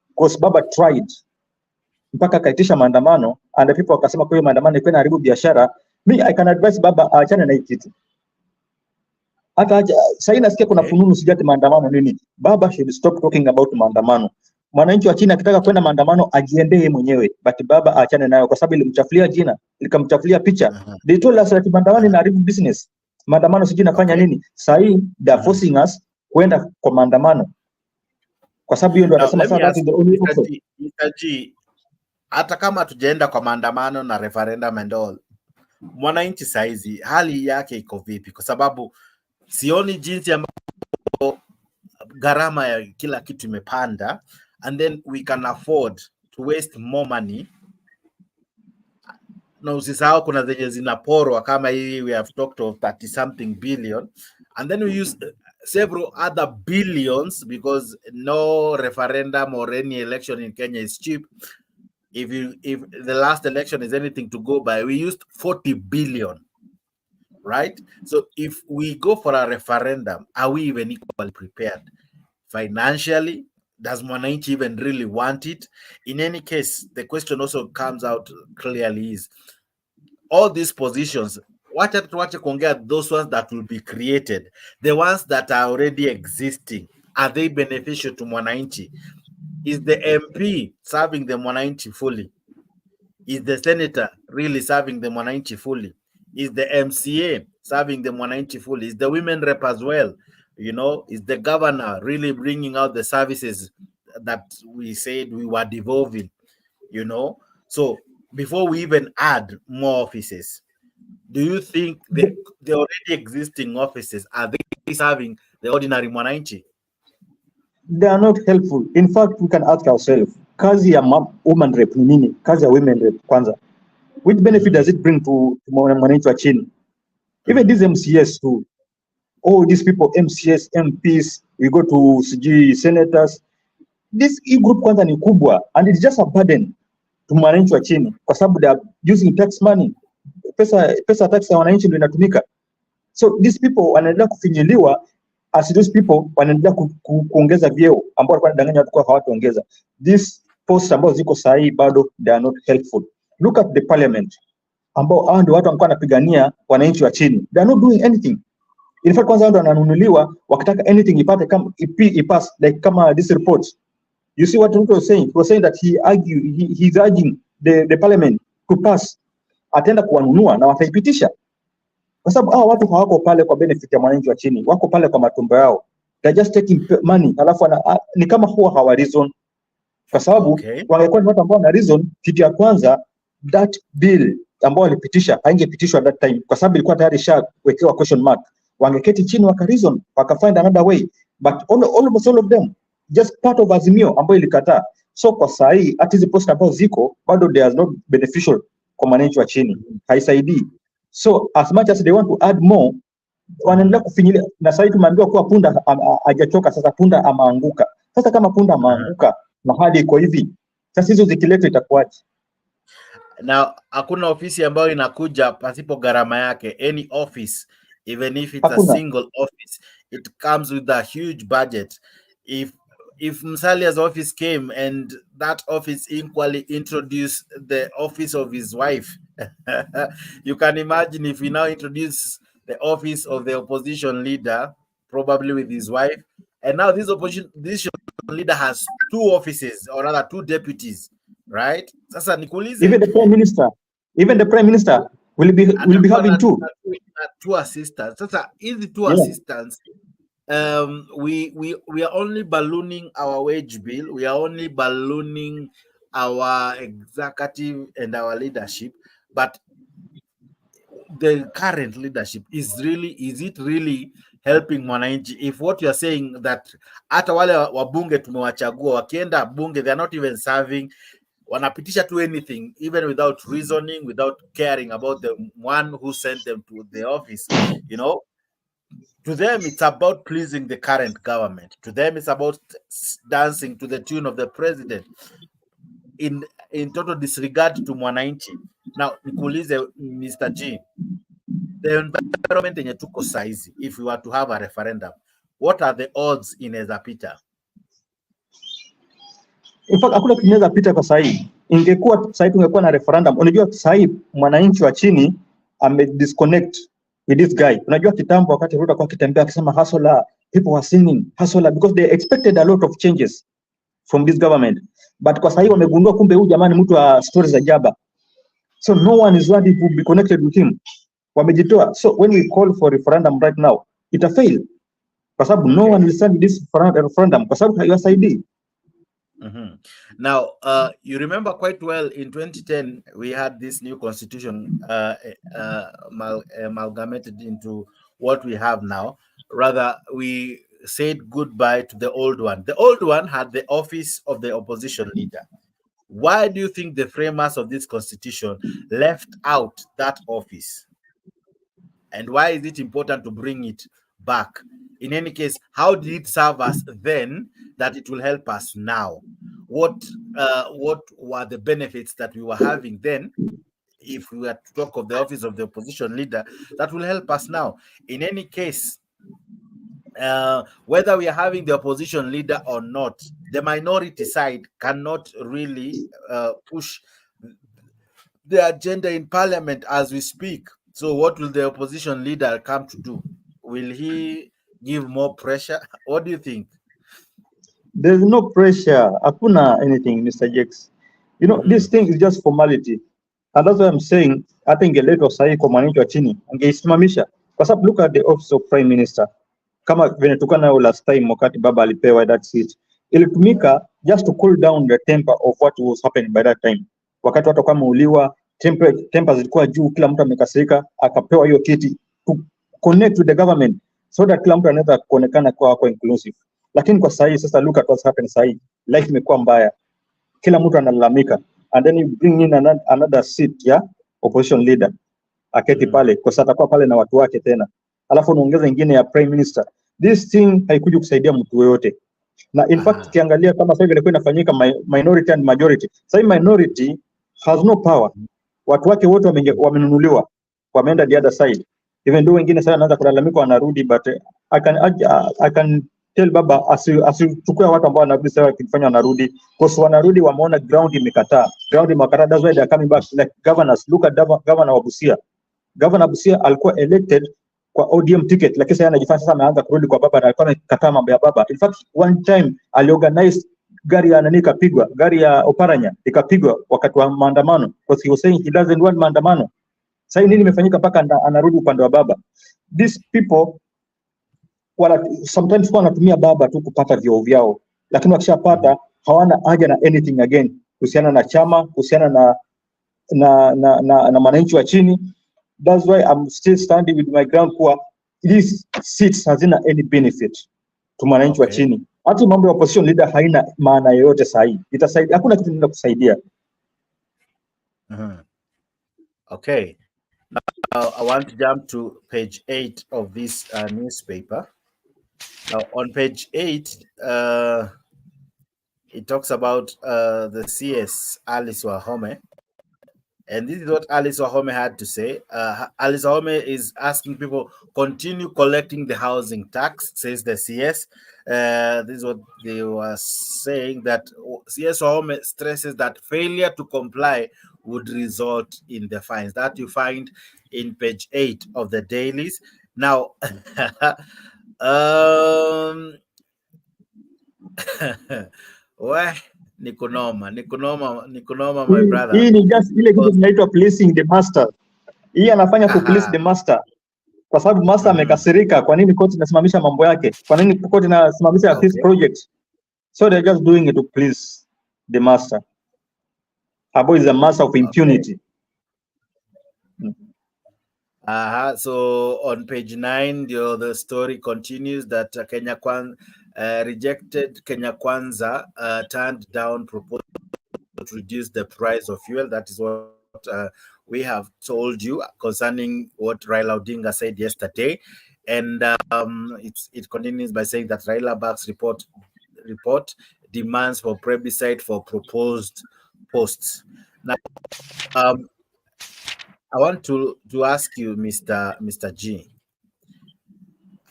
because Baba tried mpaka kaitisha maandamano, and the people wakasema kwa hiyo maandamano iko inaharibu biashara. Me, I can advise Baba aachane na hii kitu. Hata sasa nasikia kuna fununu sijati maandamano nini. Baba should stop talking about maandamano. Mwananchi wa China akitaka kwenda maandamano ajiendee mwenyewe, but Baba aachane nayo kwa sababu ilimchafulia jina, likamchafulia picha. They told us that maandamano inaharibu business. Maandamano sijui nafanya nini. Sasa hii they are forcing us kwenda kwa maandamano. kwa sababu hiyo ndio anasema sasa that is the only option. Mr. G, hata kama tujaenda kwa maandamano na referendum and all, mwananchi saizi hali yake iko vipi? Kwa sababu sioni jinsi ambapo gharama ya kila kitu imepanda, and then we can afford to waste more money. Na usisahau kuna zenye zinaporwa kama hii, we have talked of 30 something billion, and then we use several other billions, because no referendum or any election in Kenya is cheap. If the last election is anything to go by, we used 40 billion, right? So if we go for a referendum, are we even equally prepared financially? Does Mwanainchi even really want it? In any case, the question also comes out clearly is, all these positions, wacha kuongea those ones that will be created, the ones that are already existing, are they beneficial to Mwanainchi? Is the MP serving the Mwanainchi fully? Is the senator really serving the Mwanainchi fully? Is the MCA serving the Mwanainchi fully? Is the women rep as well? You know, is the governor really bringing out the services that we said we were devolving? You know, so before we even add more offices, do you think the already existing offices, are they serving the ordinary Mwanainchi? They are not helpful. In fact, we can ask ourselves, kazi ya woman rep ni nini? Kazi ya women rep kwanza, which benefit does it bring to Mwanainchi wa chini? Even these MCS too, all these people, MCS, MPs, we go to CG senators, this group kwanza ni kubwa, and it's just a burden to Mwanainchi wa chini, kwa sababu they are using tax money. Pesa tax ya wananchi ndio inatumika. So these people wanaendelea kufinyiliwa, as those people wanaendelea kuongeza vyeo ambao walikuwa wanadanganya watu kwa hawataongeza. These posts ambao ziko sahihi bado they are not helpful. Look at the parliament, ambao hao ndio watu walikuwa wanapigania wananchi wa chini. They are not doing anything. In fact, kwanza ndio wananunuliwa wakitaka anything ipate kama ipass, like kama this report. You see what Ruto was saying? He was saying that he's urging the parliament to pass. Atenda kuwanunua na wataipitisha. Kwa sababu hao watu hawako pale kwa benefit ya mwananchi wa chini, wako pale kwa matumbo yao. They just taking money. Alafu ni kama huwa hawa reason. Kwa sababu wangekuwa ni watu ambao wana reason, kitu ya kwanza that bill ambao walipitisha haingepitishwa at that time, kwa sababu ilikuwa tayari wekewa question mark. Wangeketi chini waka reason, waka find another way. But almost all of them just part of Azimio ambayo ilikataa. So kwa sahi hata hizo post ambazo ziko bado they are not beneficial kwa mwananchi wa chini, haisaidii. So as much as they want to add more, wanaendelea kufinyilia. Na sasa tumeambiwa kuwa punda hajachoka, sasa punda amaanguka. Sasa kama punda amaanguka na hali iko hivi, sasa hizo zikiletwa itakuwaje? Na hakuna ofisi ambayo inakuja pasipo gharama yake. Any office, even if it's a single office, it comes with a huge budget. If Musalia's office came and that office equally introduced the office of his wife, you can imagine if we now introduce the office of the opposition leader, probably with his wife, and now this opposition leader has 2 offices, or rather 2 deputies, right? Sasa nikuulize, even the prime minister will be having 2 assistants. Sasa hizi 2 assistants, we are only ballooning our wage bill, we are only ballooning our executive and our leadership, but the current leadership is it really helping Mwanainchi? If what you are saying that hata wale wabunge tumewachagua wakienda bunge, they are not even serving, wanapitisha to anything, even without reasoning, without caring about the one who sent them to the office, you know. To them, it's about pleasing the current government. To them, it's about dancing to the tune of the president, in total disregard to Mwanainchi. Now, nikuulize Mr. G, the environment yenye tuko saizi, if we were to have a referendum, what are the odds inaweza pita? In fact, hakuna kinaweza pita kwa sahi. Ingekuwa sahi tungekuwa na referendum. Unajua sahi mwananchi wa chini disconnect with this guy. Unajua kitambo wakati Ruto kwa kitembea akisema hustler, people were singing hustler because they expected a lot of changes from this government. But kwa sahi wamegundua kumbe huyu jamani mtu wa stories za jaba. So no one is ready to be connected with him. Wamejitoa. So when we call for referendum right now, it a fail. Kwa sababu no one will stand this referendum kwa sababu haiwasaidii. Now, you remember quite well in 2010 we had this new constitution amalgamated into what we have now. Rather, we said goodbye to the old one. The old one had the office of the opposition leader. Why do you think the framers of this constitution left out that office? And why is it important to bring it back? In any case, how did it serve us then that it will help us now? What were the benefits that we were having then, if we were to talk of the office of the opposition leader, that will help us now? In any case, whether we are having the opposition leader or not, the minority side cannot really push the agenda in parliament as we speak. So what will the opposition leader come to do? Will he give more pressure? What do you think? There's no pressure. Hakuna anything, Mr. Jakes. You know, this thing is just formality. And that's why I'm saying, I think a letter sahi kwa mwananchi wa chini angeisimamisha. Kwa sababu look at the office of prime minister. Kama vile tulikuwa nayo last time wakati baba alipewa that seat. Ilitumika just to cool down the temper of what was happening by that time. Wakati watu kama uliwa, temper zilikuwa juu, kila mtu amekasirika, akapewa hiyo kiti to connect with the government so that kila mtu anaweza kuonekana kwa inclusive. Lakini kwa sasa sasa look at what's happening sasa. Life imekuwa mbaya. Kila mtu analalamika, and then you bring in another seat ya opposition leader aketi pale kwa sababu atakuwa pale na watu wake tena, alafu unaongeza ingine ya prime minister. This thing haikuji kusaidia mtu yoyote, na in fact ukiangalia kama sasa ilikuwa inafanyika minority and majority, sasa minority has no power. Watu wake wote wamenunuliwa, wameenda the other side, even though wengine sasa wanaanza kulalamika wanarudi, but I can tell baba asichukue watu ambao wanarudi sasa wakifanya wanarudi, because wanarudi wameona ground imekataa, that's why they are coming back. Like governors, look at governor wa Busia. Governor Busia alikuwa elected kwa ODM ticket, lakini sasa anajifanya sasa ameanza kurudi kwa baba na alikuwa amekataa mambo ya baba. In fact, one time aliorganize gari ya nani ikapigwa, gari ya Oparanya ikapigwa wakati wa maandamano, because he was saying he doesn't want maandamano. Sasa nini imefanyika mpaka anarudi upande wa baba? These people sometimes wanatumia baba tu kupata vyeo vyao, lakini wakishapata hawana haja na anything again kuhusiana na chama, kuhusiana na mwananchi wa chini. That's why I'm still standing with my ground kwa these seats hazina any benefit to mwananchi wa chini. Hata mambo ya opposition leader haina maana yoyote sahihi. Itasaidia, hakuna kitu kinaweza kusaidia. Okay. Now, I want to jump to page 8 of this newspaper. Now, on page 8, it talks about the CS, Alice Wahome. And this is what Alice Wahome had to say. Alice Wahome is asking people, continue collecting the housing tax, says the CS. This is what they were saying, that CS Wahome stresses that failure to comply would result in the fines. That you find in page 8 of the dailies. Now, well, Nikonoma, my brother. Hii ni just ile kitu tunaitwa pleasing the master. Hii anafanya ku please the master. Kwa sababu master amekasirika, kwa nini court inasimamisha mambo yake? Kwa nini court inasimamisha this project? So they're just doing it to please the master. Abo is a master of impunity. So on page 9, the story continues that Kenya Kwanza rejected Kenya Kwanza turned down proposal to reduce the price of fuel. That is what we have told you concerning what Raila Odinga said yesterday. And it continues by saying that Raila Bag's report demands for plebiscite for proposed posts. Now, I want to ask you, Mr. G,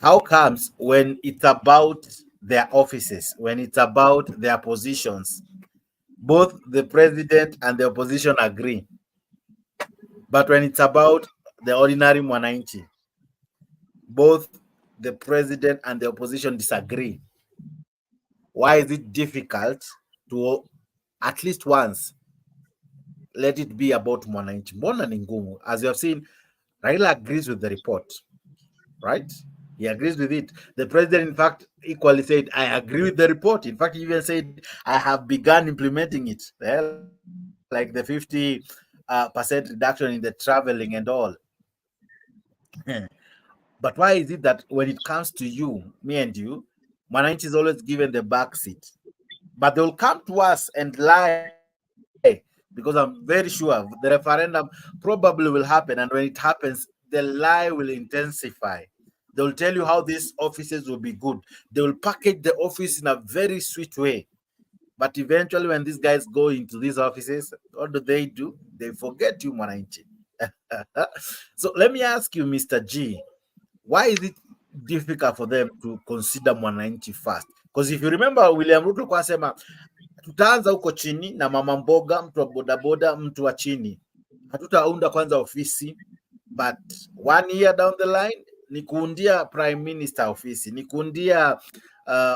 how comes when it's about their offices, when it's about their positions, both the president and the opposition agree, but when it's about the ordinary Mwanainchi, both the president and the opposition disagree? Why is it difficult to at least once let it be about Mwanainchi? Mbona ni ngumu? As you have seen, Raila agrees with the report, right? He agrees with it. The president, in fact, equally said, I agree with the report. In fact, he even said, I have begun implementing it. Like the 50% reduction in the traveling and all. But why is it that when it comes to you, me and you, Mwanainchi is always given the back seat? But they'll come to us and lie, because I'm very sure the referendum probably will happen. And when it happens, the lie will intensify. They'll tell you how these offices will be good. They will package the office in a very sweet way. But eventually, when these guys go into these offices, what do? They forget you, Mwanainchi. So let me ask you, Mr. G, why is it difficult for them to consider Mwanainchi first? Because if you remember, William Ruto kwa sema tutaanza huko chini na mama mboga, mtu wa bodaboda, mtu wa chini. Hatutaunda kwanza ofisi, but 1 year down the line ni kuundia prime minister ofisi, ni kuundia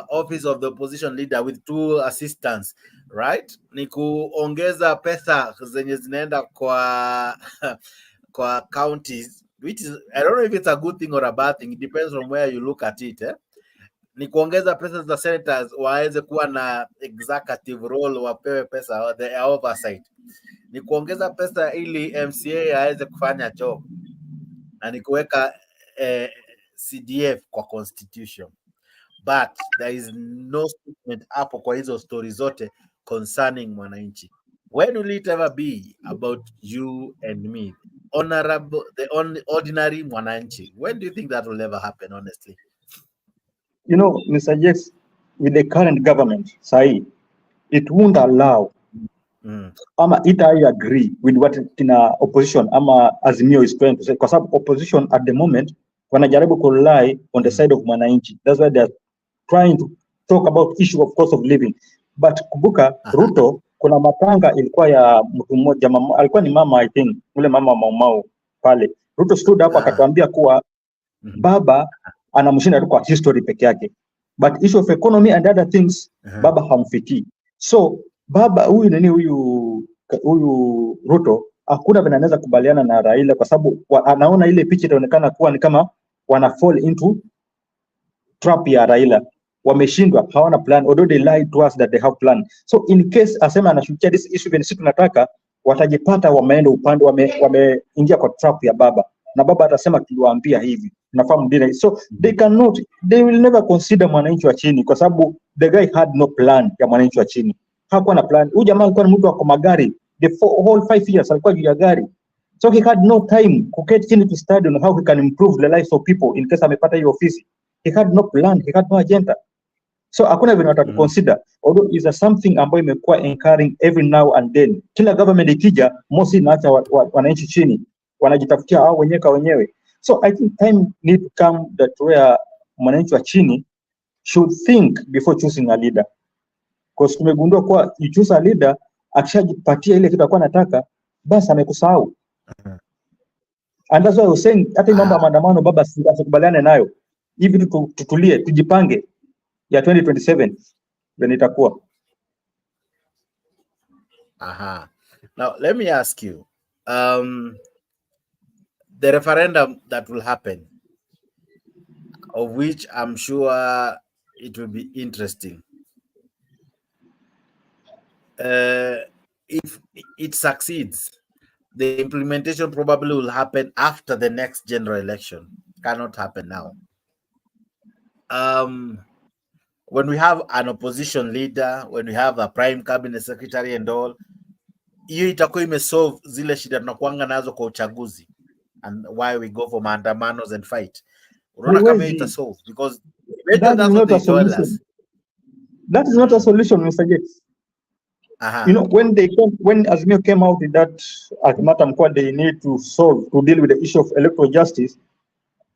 office of the opposition leader with 2 assistants, right? Ni kuongeza pesa zenye zinaenda kwa kwa counties, which is, I don't know if it's a good thing or a bad thing. It depends on where you look at it. Ni kuongeza pesa za senators waweze kuwa na executive role, wapewe pesa, the oversight. Ni kuongeza pesa ili MCA aweze kufanya job, na ni kuweka CDF kwa constitution. But there is no statement hapo kwa hizo story zote concerning Mwanainchi. When will it ever be about you and me, the ordinary Mwanainchi? When do you think that will ever happen, honestly? You know, Mr. Jex, with the current government, Sai, it won't allow, ama I agree with what opposition, ama Azimio is trying to say, because opposition at the moment, wanajaribu to rely on the side of Mwanainchi. That's why they're trying to talk about issue of cost of living. But kumbuka, Ruto, kuna matanga ilikuwa ya mtu mmoja, alikuwa ni mama, I think, ule mama Maumau pale. Ruto stood up akatuambia kuwa baba anamshinda tu kwa history peke yake, but issue of economy and other things baba hamfikii. So baba huyu Ruto hakuna vile anaweza kubaliana na Raila, kwa sababu anaona ile picha itaonekana kuwa ni kama wana fall into trap ya Raila. Wameshindwa, hawana plan, although they lied to us that they have plan. So in case asema anashukia this issue venye sisi tunataka, watajipata wameenda upande, wameingia kwa trap ya baba, na baba atasema tuliwaambia hivi, nafahamu dile. So they will never consider Mwanainchi wa chini, kwa sababu the guy had no plan ya Mwanainchi wa chini. Hakuwa na plan. Huyu jamaa alikuwa ni mtu wa magari, the whole 5 years alikuwa juu ya gari. So he had no time kuketi chini to study on how he can improve the lives of people in case amepata hiyo ofisi. He had no plan, he had no agenda. So hakuna vile watatu consider, although is a something ambayo imekuwa encouraging every now and then. Kila government ikija, mostly inaacha wananchi chini, wanajitafutia hao wenyewe kwa wenyewe. So I think time need to come that where mwananchi wa chini should think before choosing a leader. Because tumegundua kwa you choose a leader, akishajipatia ile kitu alikuwa anataka, basi amekusahau. And that's why I was saying, hata mambo ya maandamano baba asikubaliane nayo. Hivi tutulie, tujipange ya 2027 then itakuwa. Now let me ask you, the referendum that will happen, of which I'm sure it will be interesting. If it succeeds, the implementation probably will happen after the next general election. Cannot happen now. When we have an opposition leader, when we have a prime cabinet secretary and all, hiyo itakuwa imesolve zile shida tunakuanga nazo kwa uchaguzi, and why we go for maandamanos and fight. Unaona kama ita solve, because that is not a solution. That is not a solution, Mr. Gates. You know, when Azimio came out with that ultimatum, they need to solve, to deal with the issue of electoral justice,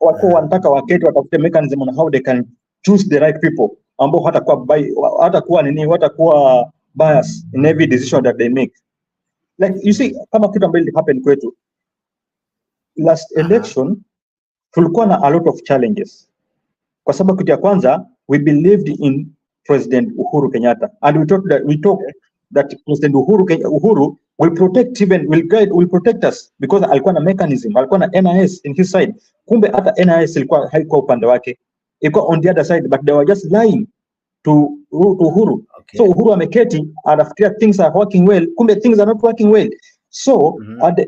wako wanataka waketi watafute mechanism on how they can choose the right people, ambao hatakuwa bias in every decision that they make. Like you see, kama kitu ambacho happened kwetu last election, tulikuwa na a lot of challenges, kwa sababu kitu ya kwanza, we believed in President Uhuru Kenyatta, and we talked that President Uhuru will protect, even will protect us, because alikuwa na mechanism, alikuwa na NIS in his side. Kumbe hata NIS ilikuwa haikuwa upande wake, ilikuwa on the other side, but they were just lying to Uhuru. Okay. So Uhuru ameketi anafikiria things are working well, kumbe things are not working well. So at the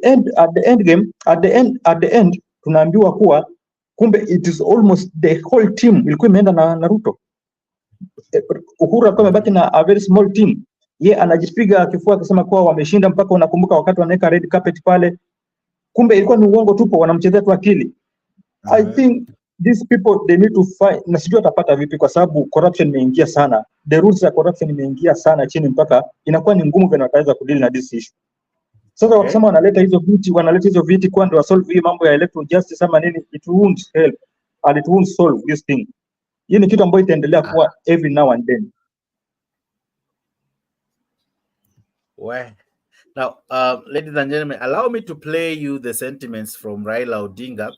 end tunaambiwa kuwa kumbe it is almost the whole team ilikuwa imeenda na Ruto. Uhuru alikuwa amebaki na a very small team. Ye anajipiga kifua akisema kuwa wameshinda, mpaka unakumbuka wakati wanaweka red carpet pale, kumbe ilikuwa ni uongo tupo, wanamchezea tu akili. I think these people they need to fight, na sijui atapata vipi kwa sababu corruption imeingia sana, the rules ya corruption imeingia sana chini, mpaka inakuwa ni ngumu vile wataweza kudeal na this issue. Sasa wakisema wanaleta hizo viti kwa ndio solve hii mambo ya electoral justice ama nini, it won't help and it won't solve this thing. Hii ni kitu ambayo itaendelea kuwa every now and then. Well, now, ladies and gentlemen, allow me to play you the sentiments from Raila Odinga,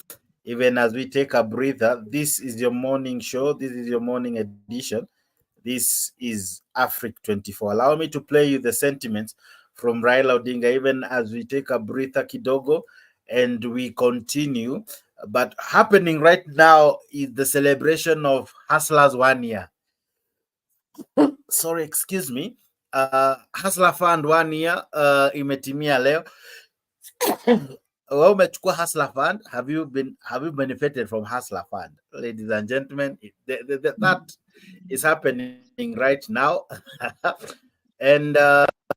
even as we take a breather. This is your morning show. This is your morning edition. This is Africa 24. Allow me to play you the sentiments from Raila Odinga, even as we take a breather kidogo and we continue. But happening right now is the celebration of Hustlers 1 year. Sorry, excuse me. Hustler Fund 1 year imetimia leo. Wewe umechukua Hustler Fund, have you benefited from Hustler Fund? Ladies and gentlemen, that is happening right now. And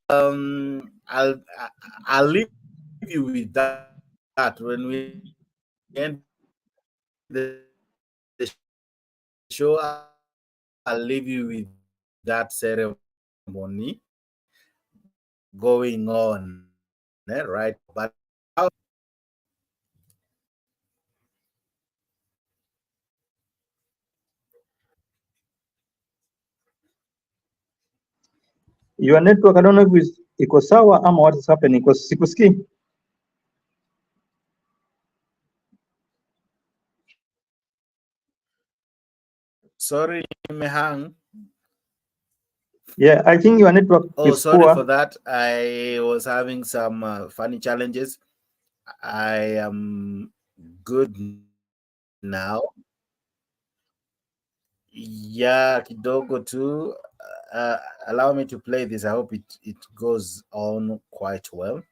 I'll leave you with that when we end the show. I'll leave you with that ceremony going on, right? But your network, I don't know if iko sawa ama what is happening, because sikusikii. Sorry, nimehang. Yeah, I think your network is sorry poor. for that. I was having some funny challenges. I am good now. Yeah, kidogo too. Allow me to play this. I hope it goes on quite well.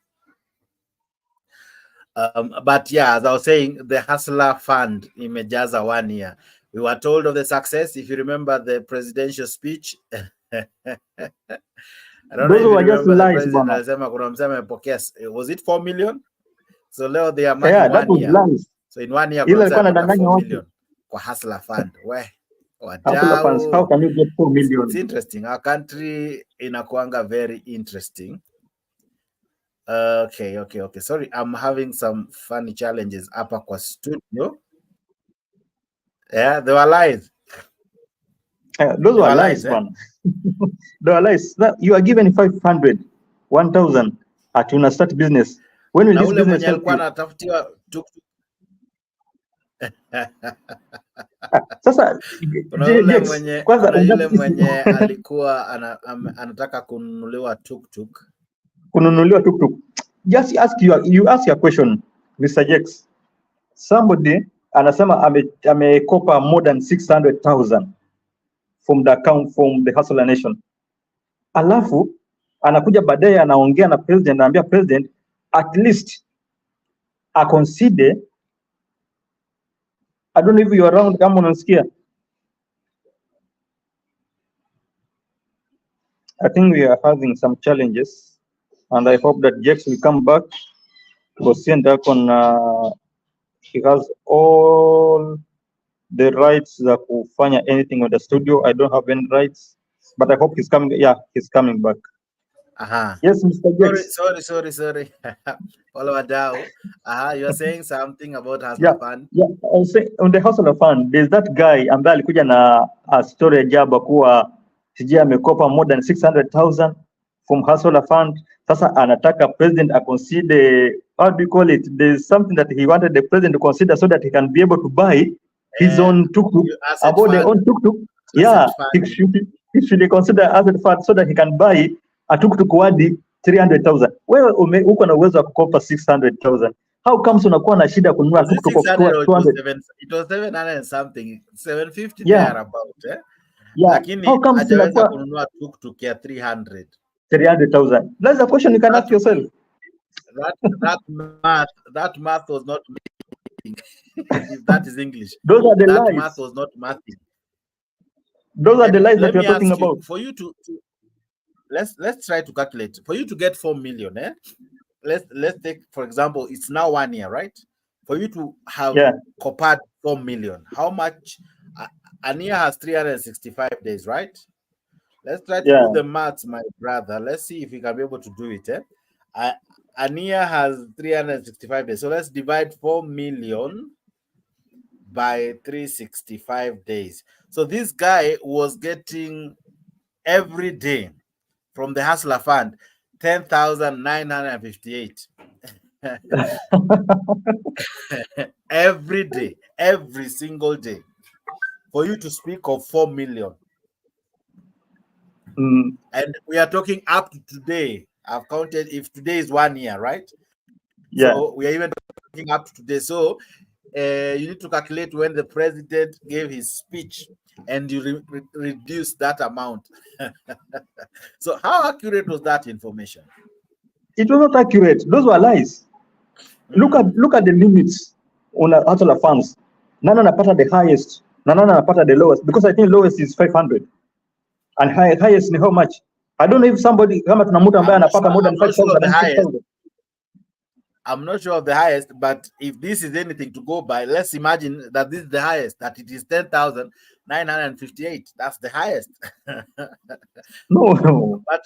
But yeah, as I was saying, the Hustler Fund imejaza 1 year. We were told of the success. If you remember the presidential speech, I don't know if you remember the president alisema kuna msema amepokea, was it 4 million? So leo they are marking 1 year. Lies. So in 1 year kuna msema 4 million kwa Hustler Fund. How can you get 4 million? It's interesting. Our country inakuanga very interesting. Okay. Sorry, I'm having some funny challenges hapa kwa studio. Yeah, they were lies. Those were lies, man. They were lies. You are given 500, 1,000 at una start business. When will this business help you? Anatafutiwa Sasa yule mwenye alikuwa anataka kununuliwa tuk-tuk. Just you ask your question, Mr. Jex. Somebody anasema amekopa more than 600,000 from the account from the Hustler Nation. Alafu anakuja baadaye anaongea na president, anaambia president at least a consider. I don't know if you are around, kama unasikia. I think we are having some challenges and I hope that Jex will come back because he has all the rights za kufanya anything with the studio. I don't have any rights, but I hope he's coming. Yeah, he's coming back. Yes, Mr. Jex. Sorry. Follow Adao. You are saying something about Hustler Fund. Yeah, I was saying on the Hustler Fund, there's that guy ambaye alikuja na a story ajaba kuwa sijui amekopa more than 600,000 from Hustler Fund. Sasa anataka president consider, what do you call it? There's something that he wanted the president to consider so that he can be able to buy his own tuk-tuk, about their own tuk-tuk. Yeah, he should consider asset fund so that he can buy a tuk-tuk wadi 300,000. Wewe uko na uwezo wa kukopa 600,000. How comes unakuwa na shida kununua Was it tuktuk of 600 or 200? it was 700 and something, 750 Yeah, there about, eh? yeah. How Lakini comes hajaweza unakuwa kununua tuktuk ya 300. 300,000? That's a question you can ask yourself. That math was not mathing. If that is English. Those are the That lies. math was not mathing. Those are And the lies that let you're me talking ask you, about. for you to let's try to calculate. For you to get 4 million, eh? Let's take, for example, it's now 1 year, right? For you to have copared 4 million, how much? An year has 365 days, right? Let's try to do the maths, my brother. Let's see if we can be able to do it. An year has 365 days. So let's divide 4 million by 365 days. So this guy was getting every day from the Hustler Fund 10,958. Every day, every single day. For you to speak of 4 million. And we are talking up to today. I've counted, if today is 1 year, right? Yeah. So we are even talking up to today. So you need to calculate when the president gave his speech and you reduce that amount. So how accurate was that information? It was not accurate. Those were lies. Look at the limits on Hustler funds. Nana anapata the highest, Nana anapata the lowest, because I think lowest is 500 and highest ni how much? I don't know if somebody kama tuna mtu ambaye anapata more than 5,000 and 6,000. I'm not sure of the highest, but if this is anything to go by, let's imagine that this is the highest, that it is 10,958. That's the highest. No. But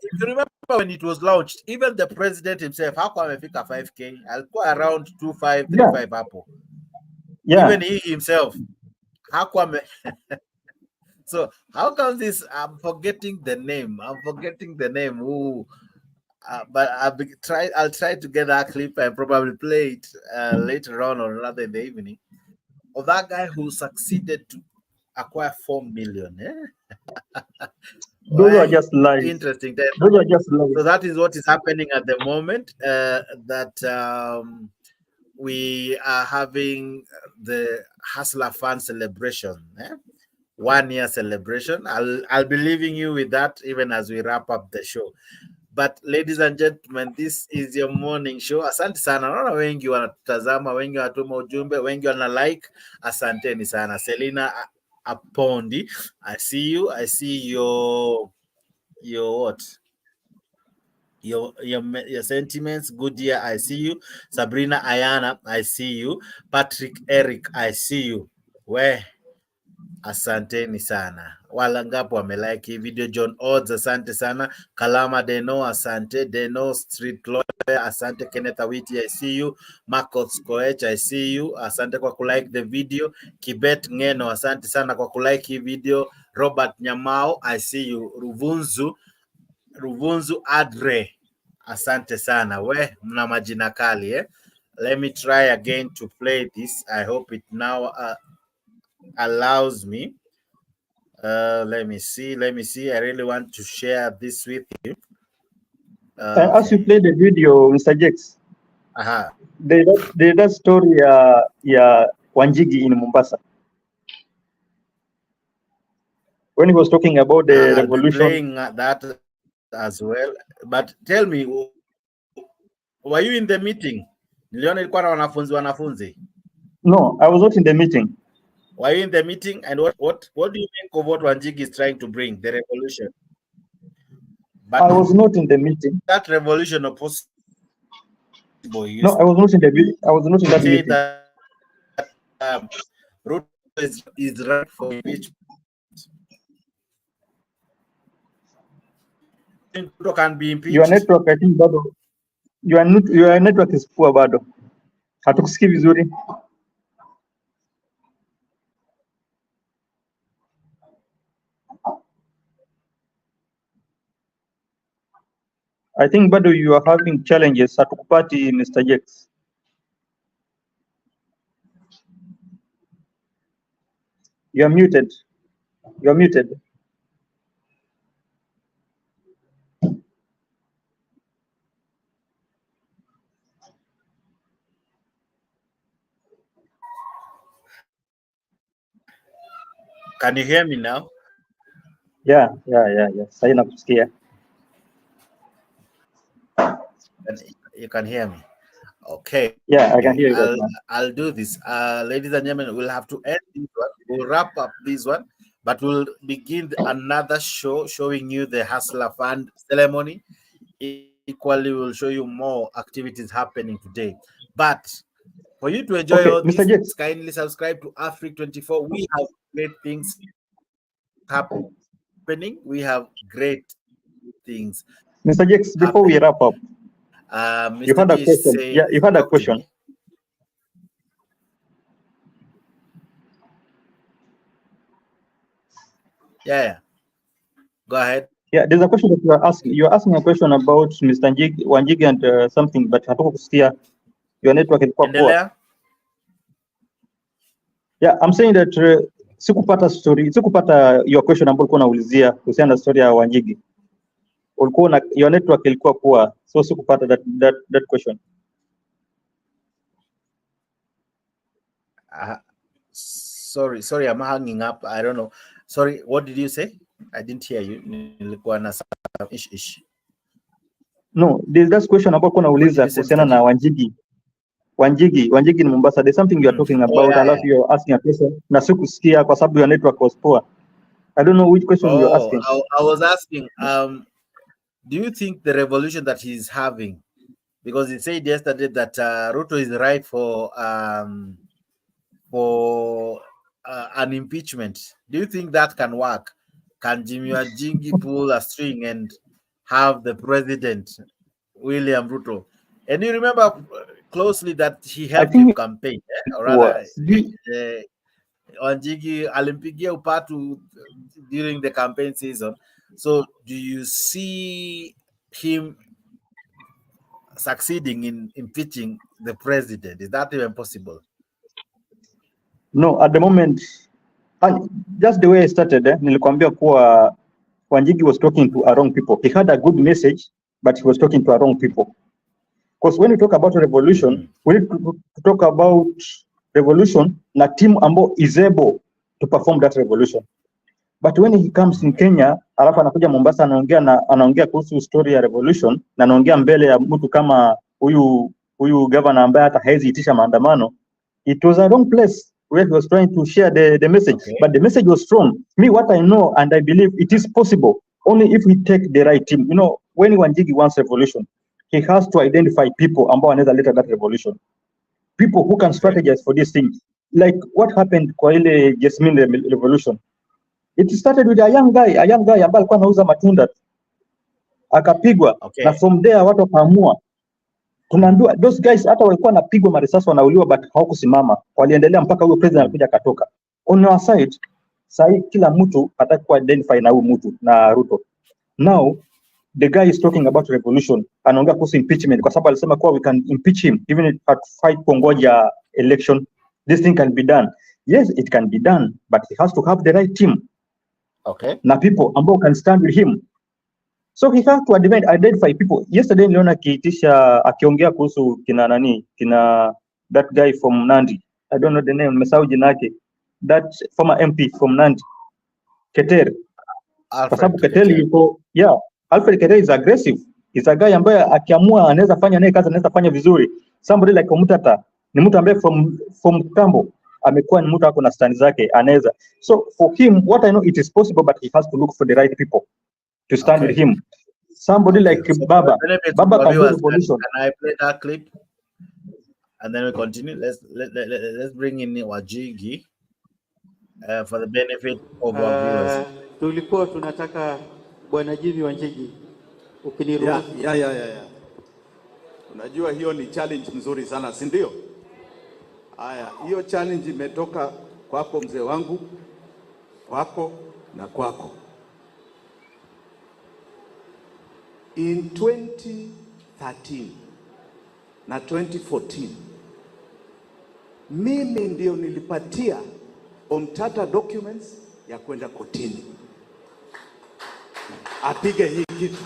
if you remember when it was launched, even the president himself, how come amefika 5K? Alikuwa around 2535 hapo. Yeah. Even he himself, how come? So how come this? I'm forgetting the name. Ooh. But I'll try to get that clip and probably play it later on or rather in the evening, of that guy who succeeded to acquire 4 million. Those are just lies. Interesting. Those are just lies. So that is what is happening at the moment. That we are having the Hustler Fund celebration. 1 year celebration. I'll be leaving you with that even as we wrap up the show. But ladies and gentlemen, this is your morning show. Asante sana. Naona wengi wanatazama, wengi wanatuma ujumbe, wengi wana like. Asanteni sana. Selina Apondi, I see you. I see your what? Your sentiments. Good year, I see you. Sabrina Ayana, I see you. Patrick Eric, I see you. Where? Asanteni sana. Wala ngapo wamelike hii video. John Odds, asante sana. Kalama Deno, asante. Deno Street Lawyer, asante. Kenneth Awiti, I see you. Marcos Koech, I see you. Asante kwa kulike the video. Kibet Ngeno, asante sana kwa kulike hii video. Robert Nyamao, I see you. Ruvunzu Adre, asante sana. We mna majina kali, eh? Let me try again to play this. I hope it now allows me. Let me see. I really want to share this with you. As you play the video, Mr. Jex, the story ya Wanjigi in Mombasa. When he was talking about the revolution. I'll be playing that as well. But tell me, were you in the meeting? Niliona ilikuwa na wanafunzi. No, I was not in the meeting. Were you in the meeting? And what do you think of what Wanjigi is trying to bring, the revolution? But I was not in the meeting. That revolution was possible. No, I was not in that meeting. That Ruto is right for impeachment. Ruto can be impeached. Your network, I think, bado. Your network is poor, bado. Hatukusikii vizuri. I think bado you are having challenges. Hatukupati, Mr. Jex. You are muted. You are muted. Can you hear me now? Yeah. Sasa nakusikia. You can hear me. Okay. Yeah, I can hear you right now. I'll do this. Ladies and gentlemen, we'll have to end this one. We'll wrap up this one, but we'll begin another show showing you the Hustler Fund ceremony. Equally, we'll show you more activities happening today. But for you to enjoy all Mr. this, kindly subscribe to Africa 24. We have great things happening. We have great things. Mr. Jakes, before we wrap up, you had a question. Yeah, you had a question. Yeah. Go ahead. Yeah, there's a question that you are asking. You are asking a question about Mr. Wanjigi and something, but hatuko kusikia. Your network ilikuwa poor. Yeah, I'm saying that sikupata your question ambayo ulikuwa unaulizia kuhusiana na story ya Wanjigi. Ulikuwa your network ilikuwa poor, so sikupata that question. Sorry, I'm hanging up. I don't know. Sorry, what did you say? I didn't hear you. No, there's that question ambayo kuna uliza kuhusiana na Wanjigi. Wanjigi in Mombasa. There's something you are talking about. Alafu you're asking a question. Na sikusikia kwa sababu your network was poor. I don't know which question you're asking. I was asking, do you think the revolution that he's having, because he said yesterday that Ruto is right for an impeachment, do you think that can work? Can Jimmy Wanjigi pull a string and have the president, William Ruto? And you remember closely that he helped him campaign, or rather, Wanjigi alimpigia upatu during the campaign season. So do you see him succeeding in impeaching the president? Is that even possible? No, at the moment, just the way I started, nilikwambia kuwa Wanjigi was talking to a wrong people. He had a good message, but he was talking to a wrong people. Because when we talk about revolution, we need to talk about revolution na team ambayo is able to perform that revolution. But when he comes in Kenya, alafu anakuja Mombasa anaongea kuhusu story ya revolution na anaongea mbele ya mtu kama huyu governor ambaye hata hawezi itisha maandamano, it was a wrong place where he was trying to share the message. Okay. But the message was strong. Me, what I know and I believe it is possible only if we take the right team. You know, when Wanjigi wants revolution, he has to identify people ambao wanaweza leta that revolution. People who can strategize for these things. Like what happened kwa ile Jasmine revolution. It started with a young guy ambaye alikuwa anauza matunda. Akapigwa. Okay. Na from there watu wakaamua. Tunaambiwa those guys hata walikuwa wanapigwa marisasi wanauliwa but hawakusimama. Waliendelea mpaka huyo president alikuja katoka. On our side, sahi kila mtu hataki ku identify na huyo mtu na Ruto. Now the guy is talking about revolution, anaongea kuhusu impeachment kwa sababu alisema kuwa we can impeach him even if at fight kungoja election. This thing can be done. Yes, it can be done, but he has to have the right team. Okay. Na people ambao can stand with him. So he has to identify people. Yesterday niliona akiongea kuhusu kina that guy from Nandi. I don't know the name, nimesahau jina yake. That former MP from Nandi. Keter. Kwa sababu Keter yuko, yeah, Alfred Keter is aggressive. He's a guy ambaye akiamua anaweza fanya naye kazi, anaweza fanya vizuri. Somebody like Omutata ni mtu ambaye from Tambo amekuwa ni mtu ako na stand zake, anaweza. So for him, what I know, it is possible, but he has to look for the right people to stand with him. Somebody like so Baba can do revolution. Can I play that clip? And then we continue. Let's bring in Wanjigi for the benefit of our viewers. Tulikuwa tunataka Bwana Jimmy Wanjigi ukiniruhusu. Yeah. Unajua hiyo ni challenge nzuri sana, si ndio? Haya, hiyo challenge imetoka kwako mzee wangu, kwako na kwako. In 2013 na 2014 mimi ndio nilipatia Omtata documents ya kwenda kotini apige hii kitu.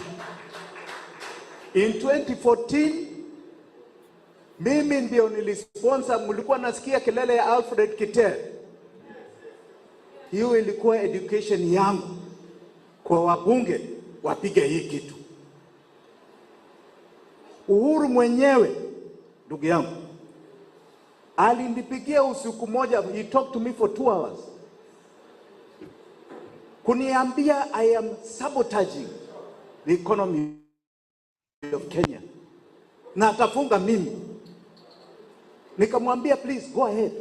In 2014 mimi ndio nilisponsor, mlikuwa nasikia kelele ya Alfred Keter. Hiyo ilikuwa education yangu kwa wabunge wapige hii kitu. Uhuru mwenyewe ndugu yangu alinipigia usiku moja, he talked to me for 2 hours. Kuniambia I am sabotaging the economy of Kenya. Na atafunga mimi. Nikamwambia please go ahead.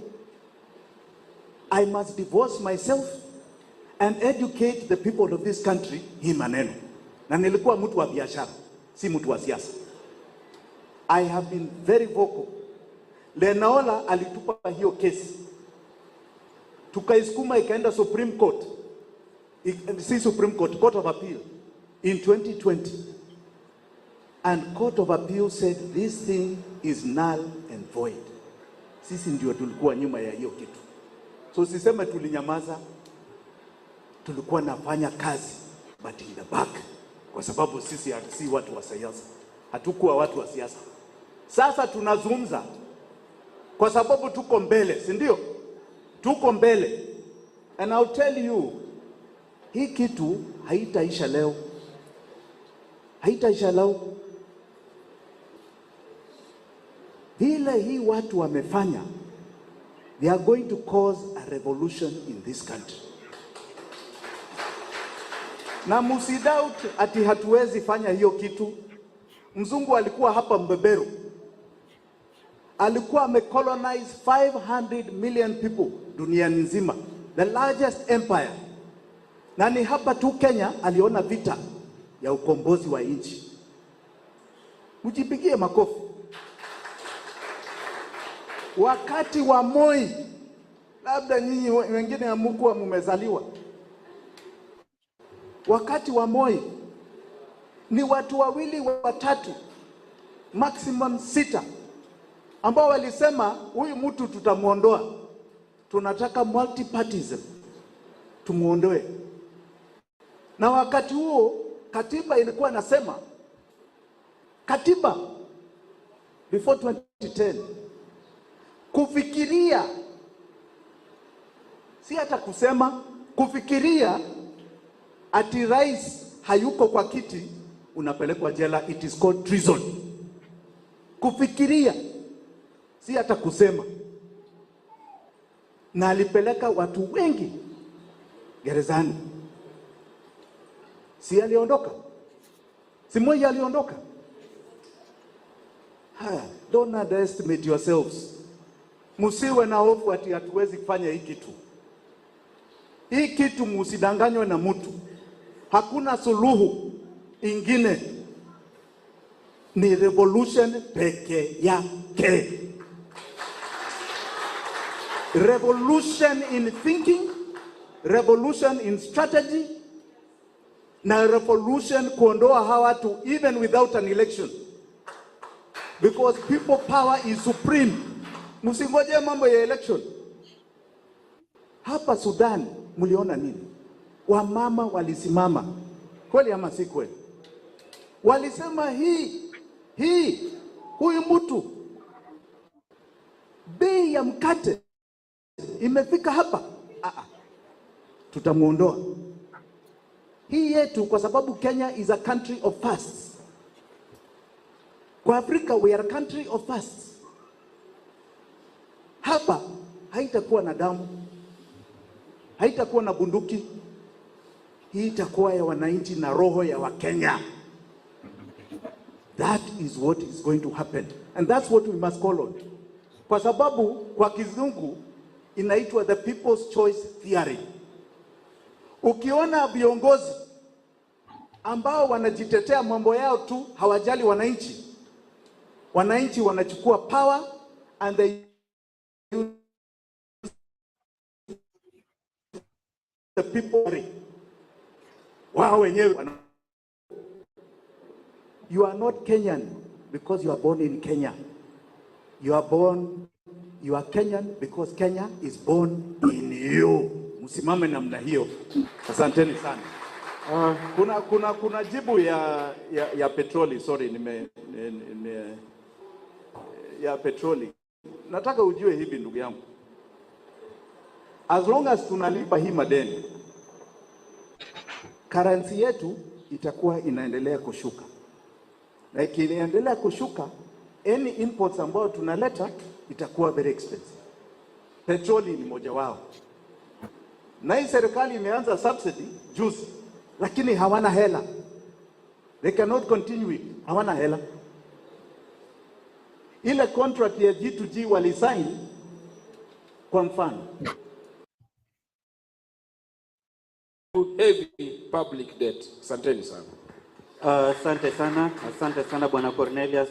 I must divorce myself and educate the people of this country hii maneno. Na nilikuwa mtu wa biashara, si mtu wa siasa. I have been very vocal. Lenaola alitupa hiyo kesi. Tukaisukuma ikaenda Supreme Court. Si Supreme Court, Court of Appeal in 2020. And Court of Appeal said this thing is null and void. Sisi ndio tulikuwa nyuma ya hiyo kitu. So siseme tulinyamaza, tulikuwa nafanya kazi but in the back, kwa sababu sisi si watu wa siasa, hatukuwa watu wa siasa. Sasa tunazungumza kwa sababu tuko mbele, si ndio? Tuko mbele. And I'll tell you, hii kitu haitaisha leo. Haitaisha leo. Vile hii watu wamefanya, they are going to cause a revolution in this country. Na musidoubt ati hatuwezi fanya hiyo kitu. Mzungu alikuwa hapa mbeberu. Alikuwa amecolonize 500 million people dunia nzima, the largest empire. Na ni hapa tu Kenya aliona vita ya ukombozi wa nchi. Mjipigie makofi. Wakati wa Moi, labda nyinyi wengine hamkuwa mmezaliwa. Wakati wa Moi ni watu wawili watatu, maximum 6, ambao walisema huyu mtu tutamuondoa. Tunataka multipartyism. Tumuondoe. Na wakati huo katiba ilikuwa nasema, katiba before 2010, kufikiria, si hata kusema, kufikiria ati rais hayuko kwa kiti unapelekwa jela, it is called treason. Kufikiria, si hata kusema. Na alipeleka watu wengi gerezani. Si aliondoka? Si Moi aliondoka? Don't underestimate yourselves. Musiwe na hofu ati hatuwezi kufanya hii kitu. Hii kitu musidanganywe na mtu. Hakuna suluhu ingine. Ni revolution peke yake. Revolution in thinking, revolution in strategy, na revolution kuondoa hawa watu even without an election. Because people power is supreme. Msingoje mambo ya election. Hapa Sudan mliona nini? Wamama walisimama. Kweli ama si kweli? Walisema huyu mtu, bei ya mkate imefika hapa. Tutamuondoa. Hii yetu, kwa sababu Kenya is a country of fasts. Kwa Afrika we are a country of fasts. Hapa haitakuwa na damu, haitakuwa na bunduki. Hii itakuwa ya wananchi na roho ya Wakenya. That is what is going to happen, and that's what we must call on. Kwa sababu kwa kizungu inaitwa the people's choice theory. Ukiona viongozi ambao wanajitetea mambo yao tu, hawajali wananchi, wananchi wanachukua power and they use the people. Wao wenyewe. You are not Kenyan because you are born in Kenya. You are Kenyan because Kenya is born in you. Msimame namna hiyo. Asanteni sana. Kuna jibu ya petroli, sorry, ya petroli. Nataka ujue hivi ndugu yangu. as long as tunalipa hii madeni, currency yetu itakuwa inaendelea kushuka. Na ikiendelea kushuka, any imports ambayo tunaleta itakuwa very expensive. Petroli ni moja wao. Na hii serikali imeanza subsidy juzi, lakini hawana hela. They cannot continue it. Hawana hela. Ile contract ya G2G walisign kwa mfano. Heavy public debt. Asanteni sana. Asante sana Bwana Cornelius.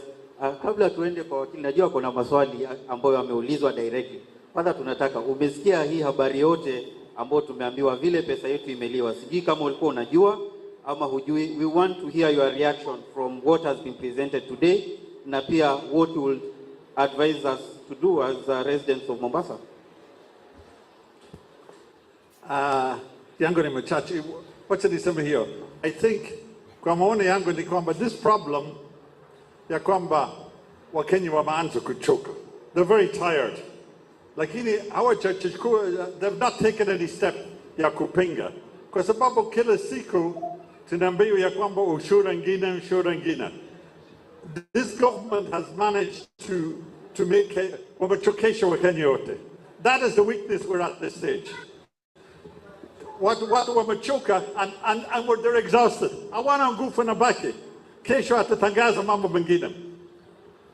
Kabla tuende kwa wakili, najua kuna maswali ambayo yameulizwa directly. Kwanza tunataka, umesikia hii habari yote ambayo tumeambiwa vile pesa yetu imeliwa. Sijui kama ulikuwa unajua ama hujui. We want to hear your reaction from what has been presented today, na pia what you will advise us to do as residents of Mombasa. Yangu ni machache. Wacha niseme hiyo. I think kwa maoni yangu ni kwamba this problem ya kwamba Wakenya wameanza kuchoka. They're very tired. Lakini hawajachukua, they've not taken any step ya kupinga. Kwa sababu kila siku tunaambiwa ya kwamba ushuru ingine. This government has managed to make wamechokesha Wakenya wote. That is the weakness we're at this stage. Watu wamechoka and they're exhausted. Hawana nguvu na baki. Kesho atatangaza mambo mengine.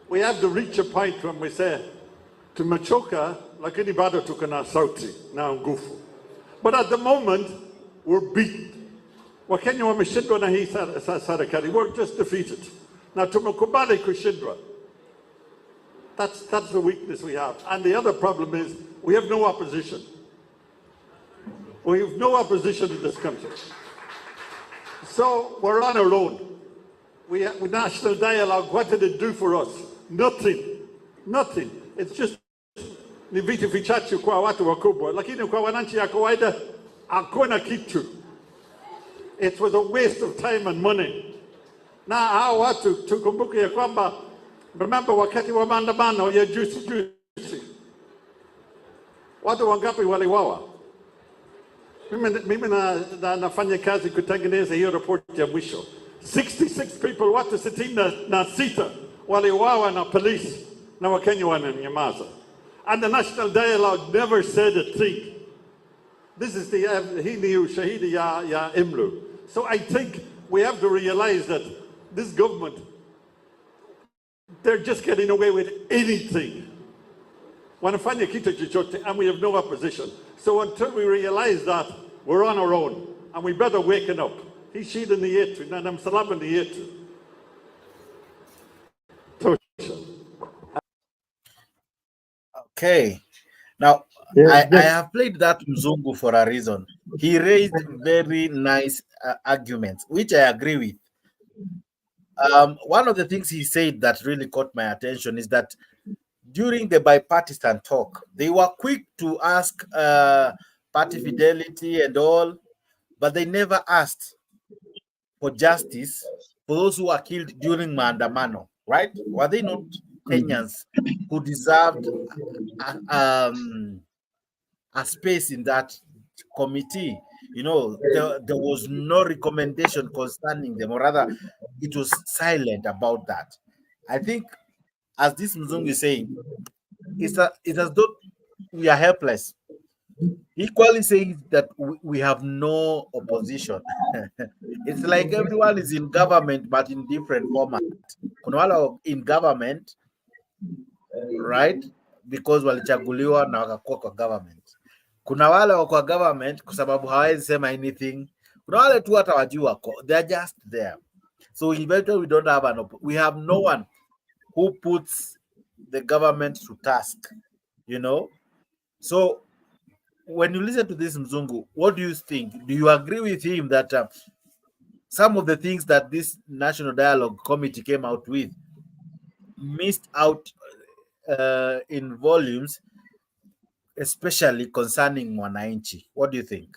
We have to reach a point when we say tumechoka lakini bado tuko na sauti na nguvu. But at the moment we're beat. Wakenya wameshindwa na hii serikali. We're just defeated. Na tumekubali kushindwa. That's the weakness we have. And the other problem is we have no opposition. We have no opposition in this country. So we're on our own. We national dialogue, what did it do for us? Nothing. It's just ni vitu vichache kwa watu wakubwa, lakini kwa wananchi ya kawaida hakuna kitu. It was a waste of time and money. Na hao watu tukumbuke ya kwamba, remember wakati wa maandamano ya juzi, watu wangapi waliwawa? Mimi nafanya kazi kutengeneza hiyo report ya mwisho. 66 people, watu 66 waliwawa na polisi na Wakenya wananyamaza. And the national dialogue never said a thing. This is hii ni ushahidi ya Imlu. So I think we have to realize that this government, they're just getting away with anything. Wanafanya kitu chochote and we have no opposition. So until we realize that, we're on our own and we better waken up. Hii shida ni yetu na msalaba ni yetu. Okay. Now, I have played that Mzungu for a reason. He raised very nice arguments, which I agree with. One of the things he said that really caught my attention is that during the bipartisan talk, they were quick to ask party fidelity and all, but they never asked for justice for those who were killed during Maandamano, right? Were they not Kenyans who deserved a space in that committee? You know, there was no recommendation concerning them, or rather, it was silent about that. I think, as this Mzungu is saying, it's as though we are helpless. Equally saying that we have no opposition. It's like everyone is in government, but in different format. Kuna wale in government, right? Because walichaguliwa na wakakuwa kwa government. Kuna wale wako government kwa sababu hawezi sema anything. Kuna wale tu hata wajua, they are just there. So eventually we don't have we have no one who puts the government to task, you know. So when you listen to this Mzungu, what do you think? Do you agree with him that some of the things that this National Dialogue Committee came out with missed out in volumes, especially concerning Mwanainchi? What do you think?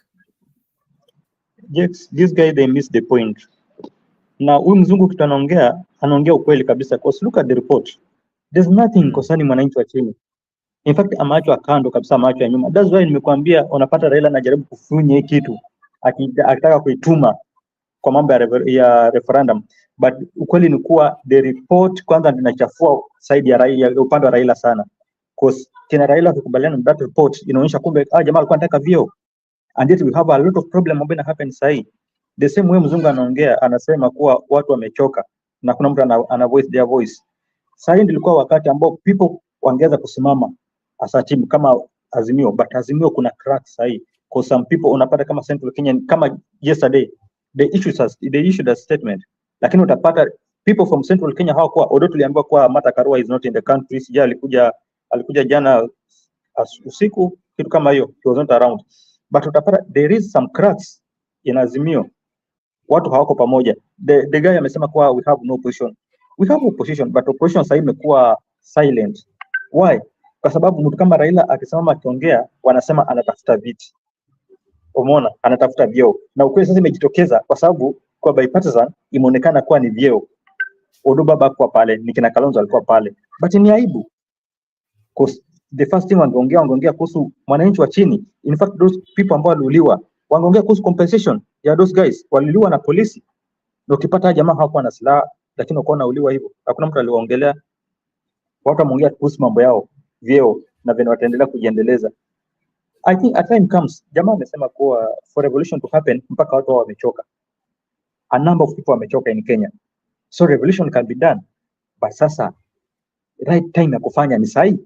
Yes, this guy, they missed the point. Na huyu Mzungu kitu anaongea ukweli kabisa, because look at the report. There's nothing concerning Mwanainchi wa chini. In fact, amacho kando kabisa, amacho ya nyuma. That's why nimekuambia unapata Raila anajaribu kufunya hii kitu akitaka kuituma kwa mambo ya referendum, but ukweli ni kuwa the report kwanza linachafua side ya Raila, upande wa Raila sana, because kina Raila kukubaliana na that report inaonyesha kumbe jamaa alikuwa anataka vio, and yet we have a lot of problem ambayo happen sahi. The same way mzungu anaongea anasema kuwa watu wamechoka na kuna mtu ana voice their voice. Sahi ndilikuwa wakati ambao people wangeweza kusimama as a team kama Azimio, but Azimio kuna cracks sahi, because some people unapata kama Central Kenya, kama yesterday they issued a statement, lakini utapata people from Central Kenya hawakuwa, although tuliambiwa kuwa Martha Karua is not in the country, sija alikuja jana usiku kitu kama hiyo, he was not around, but utapata there is some cracks in Azimio, watu hawako pamoja. The guy amesema kuwa we have no opposition. We have opposition, but opposition sasa imekuwa silent. Why? Kwa sababu mtu kama Raila akisimama akiongea wanasema anatafuta viti. Umeona, anatafuta vyeo. Na ukweli sasa imejitokeza kwa sababu kwa bipartisan imeonekana kuwa ni vyeo. Odo baba kwa pale, Nikina Kalonzo alikuwa pale. But ni aibu. Because the first thing wangeongea kuhusu mwananchi wa chini. In fact, those people ambao waliuliwa, wangeongea kuhusu compensation ya those guys waliuliwa na polisi. Na ukipata jamaa hawakuwa na silaha, lakini wako nauliwa hivyo. Hakuna mtu aliwaongelea. Watu wameongea kuhusu mambo yao, vyeo na vile wataendelea kujiendeleza. I think a time comes, jamaa amesema kuwa for revolution to happen mpaka watu wamechoka. A number of people wamechoka in Kenya. So revolution can be done. But sasa right time ya kufanya ni sahi.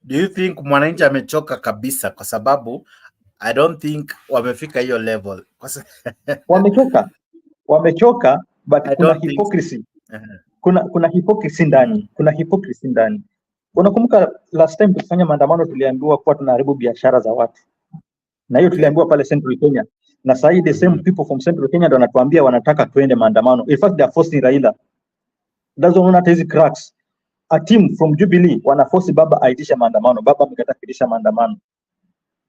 Do you think mwananchi amechoka kabisa? Kwa sababu I don't think wamefika hiyo level. Wamechoka but kuna hypocrisy. Kuna hypocrisy ndani. Kuna hypocrisy ndani. Unakumbuka last time tukifanya maandamano tuliambiwa kuwa tunaharibu biashara za watu. Na hiyo tuliambiwa pale Central Kenya. Na sasa the same people from Central Kenya ndio wanatuambia wanataka tuende maandamano. In fact they are forcing Raila. That's why unaona hizi cracks. A team from Jubilee wanaforce baba aitisha maandamano. Baba amekataa kuitisha maandamano.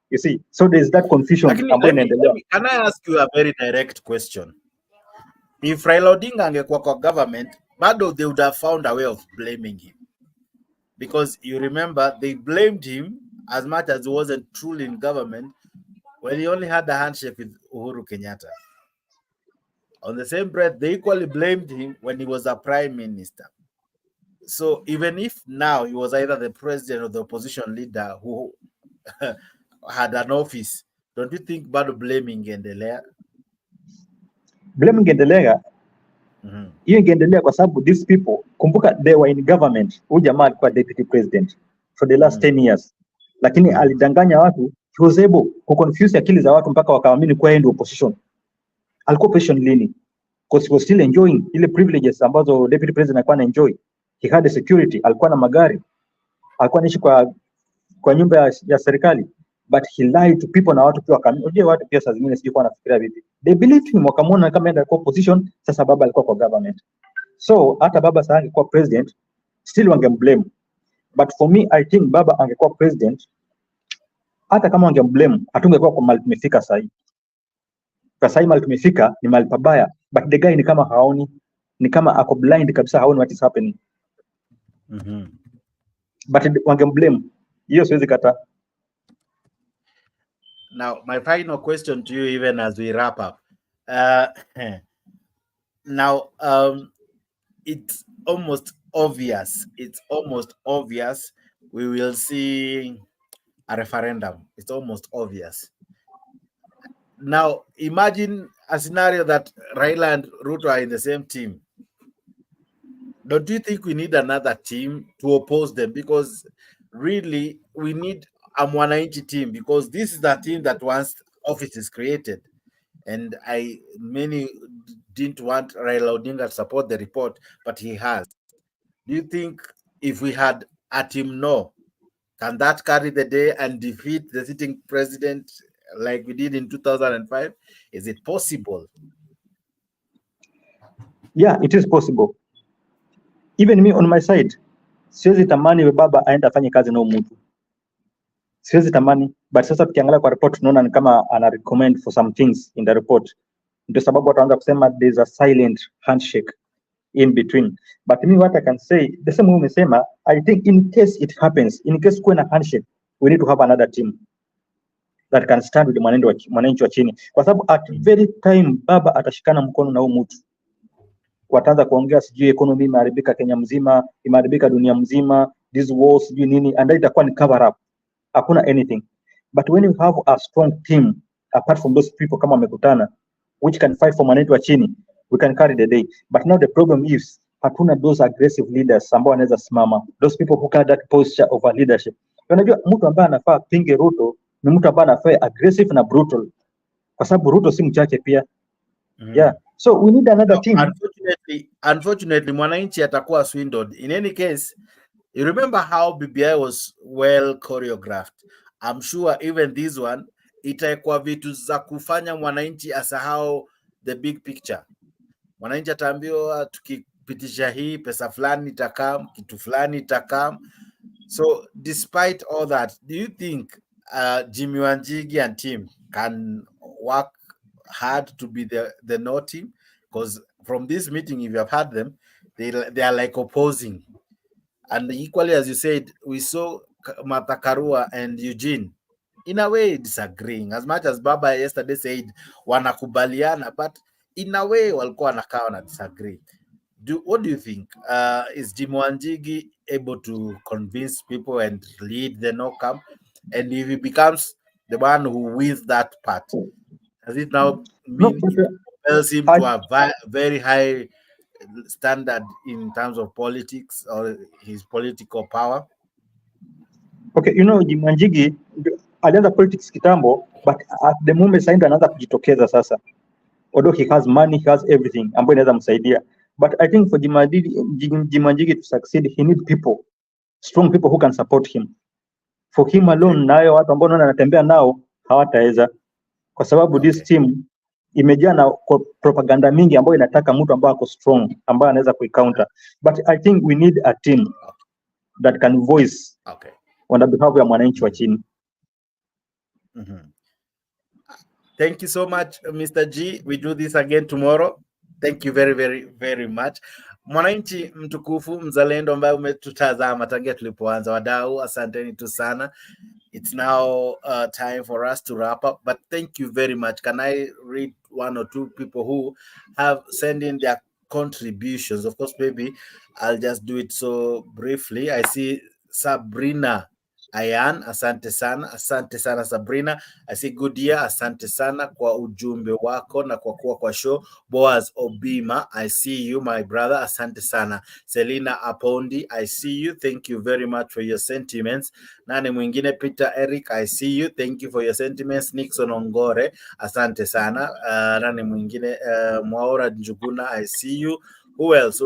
You see, so there is that confusion ambayo inaendelea. Can I ask you a very direct question? If Raila Odinga angekuwa kwa government, bado they would have found a way of blaming him. Because you remember, they blamed him as much as he wasn't truly in government when he only had a handshake with Uhuru Kenyatta. On the same breath, they equally blamed him when he was a prime minister. So even if now he was either the president or the opposition leader who had an office, don't you think bado blaming ingeendelea? Blaming ingeendelea. Hiyo ingeendelea kwa sababu these people, kumbuka they were in government. Huyu jamaa alikuwa deputy president for the last 10 years. Lakini alidanganya watu, he was able to confuse akili za watu mpaka wakaamini kuwa yeye ndio opposition. Alikuwa opposition lini? Because he was still enjoying ile privileges ambazo deputy president alikuwa na enjoy. He had a security, alikuwa na magari. Alikuwa anaishi kwa nyumba ya serikali. But he lied to people na watu pia wakaamini. Unajua watu pia saa zingine sijui kwa nafikiria vipi. They believed him, wakamwona kama yeye alikuwa opposition, sasa baba alikuwa kwa government. So hata baba sasa angekuwa president, still wangemblame. But for me, I think baba angekuwa president, hata kama wangemblame, hatungekuwa kwa mahali tumefika sasa hivi. Kwa sasa hivi mahali tumefika ni mahali pabaya, but the guy ni kama haoni, ni kama ako blind kabisa, haoni what is happening. But wangemblame. Hiyo siwezi kata. Now, my final question to you, even as we wrap up. Now, it's almost obvious. We will see a referendum. It's almost obvious. Now, imagine a scenario that Raila and Ruto are in the same team. Don't you think we need another team to oppose them? Because really, we need a Mwanainchi team, because this is the team that once office is created. And many didn't want Raila Odinga to support the report, but he has. Do you think if we had a team no, can that carry the day and defeat the sitting president like we did in 2005? Is it possible? Yeah, it is possible. Even me on my side, siwezi tamani baba aenda afanye kazi na mtu. Siwezi tamani, but sasa tukiangalia kwa report tunaona ni kama ana recommend for some things in the report. Ndio sababu wataanza kusema there is a silent handshake. in between. But me, what I can say, the same way umesema, I think in case it happens, in case kuna handshake, we need to have another team that can stand with mwananchi wa chini, kwa sababu at very time baba atashikana mkono na huyu mtu, wataanza kuongea sijui economy imeharibika Kenya mzima, imeharibika dunia mzima, this wars sijui nini, and itakuwa ni cover up, hakuna anything. But when you have a strong team apart from those people kama wamekutana, which can fight for mwananchi wa chini, we can carry the day. But now the problem is hatuna those aggressive leaders ambao wanaweza simama, those people who carry that posture of a leadership. Unajua mtu ambaye anafaa pinge Ruto ni mtu ambaye anafaa aggressive na brutal, kwa sababu Ruto si mchache pia. Yeah, so we need another team. Unfortunately Mwanainchi atakuwa swindled. In any case, you remember how BBI was well choreographed. I'm sure even this one itakuwa vitu za kufanya Mwanainchi asahau the big picture. Mwanainchi ataambiwa tukipitisha hii pesa fulani itakam, kitu fulani itakam. So despite all that, do you think Jimmy Wanjigi and team can work hard to be the no team? Because from this meeting, if you have had them, they are like opposing. And equally, as you said, we saw Martha Karua and Eugene in a way disagreeing. As much as Baba yesterday said wanakubaliana, but in a way walikuwa wanakaa wana disagree. What do you think? Is Jimmy Wanjigi able to convince people and lead the no camp? And if he becomes the one who wins that part, does it now mean it compels him to have very high standard in terms of politics or his political power? Okay, Jimmy Wanjigi alianza politics kitambo, but at the moment sasa anaanza kujitokeza sasa. Although he has money, he has everything ambayo inaweza msaidia. But I think for Jimmy Wanjigi to succeed, he need people, strong people who can support him. For him alone, nayo watu ambao naona anatembea nao hawataweza, kwa sababu this team imejaa na propaganda mingi ambayo inataka mtu ambaye ako strong, ambaye anaweza kuicounter. But I think we need a team that can voice on the behalf ya mwananchi wa chini. Thank you so much, Mr. G. We do this again tomorrow. Thank you very, very, very much. Mwananchi mtukufu, mzalendo ambaye umetutazama tangia tulipoanza, wadau, asanteni tu sana. It's now time for us to wrap up, but thank you very much. Can I read one or two people who have sent in their contributions? Of course, maybe I'll just do it so briefly. I see Sabrina Ayan, asante sana Sabrina. I say good year, asante sana kwa ujumbe wako na kwa kuwa kwa show. Boaz Obima, I see you my brother, asante sana. Selina Apondi, I see you, thank you very much for your sentiments. Nani mwingine? Peter Eric, I see you, thank you for your sentiments. Nixon Ongore, asante sana. Nani mwingine? Mwaura Njuguna, I see you. Who else?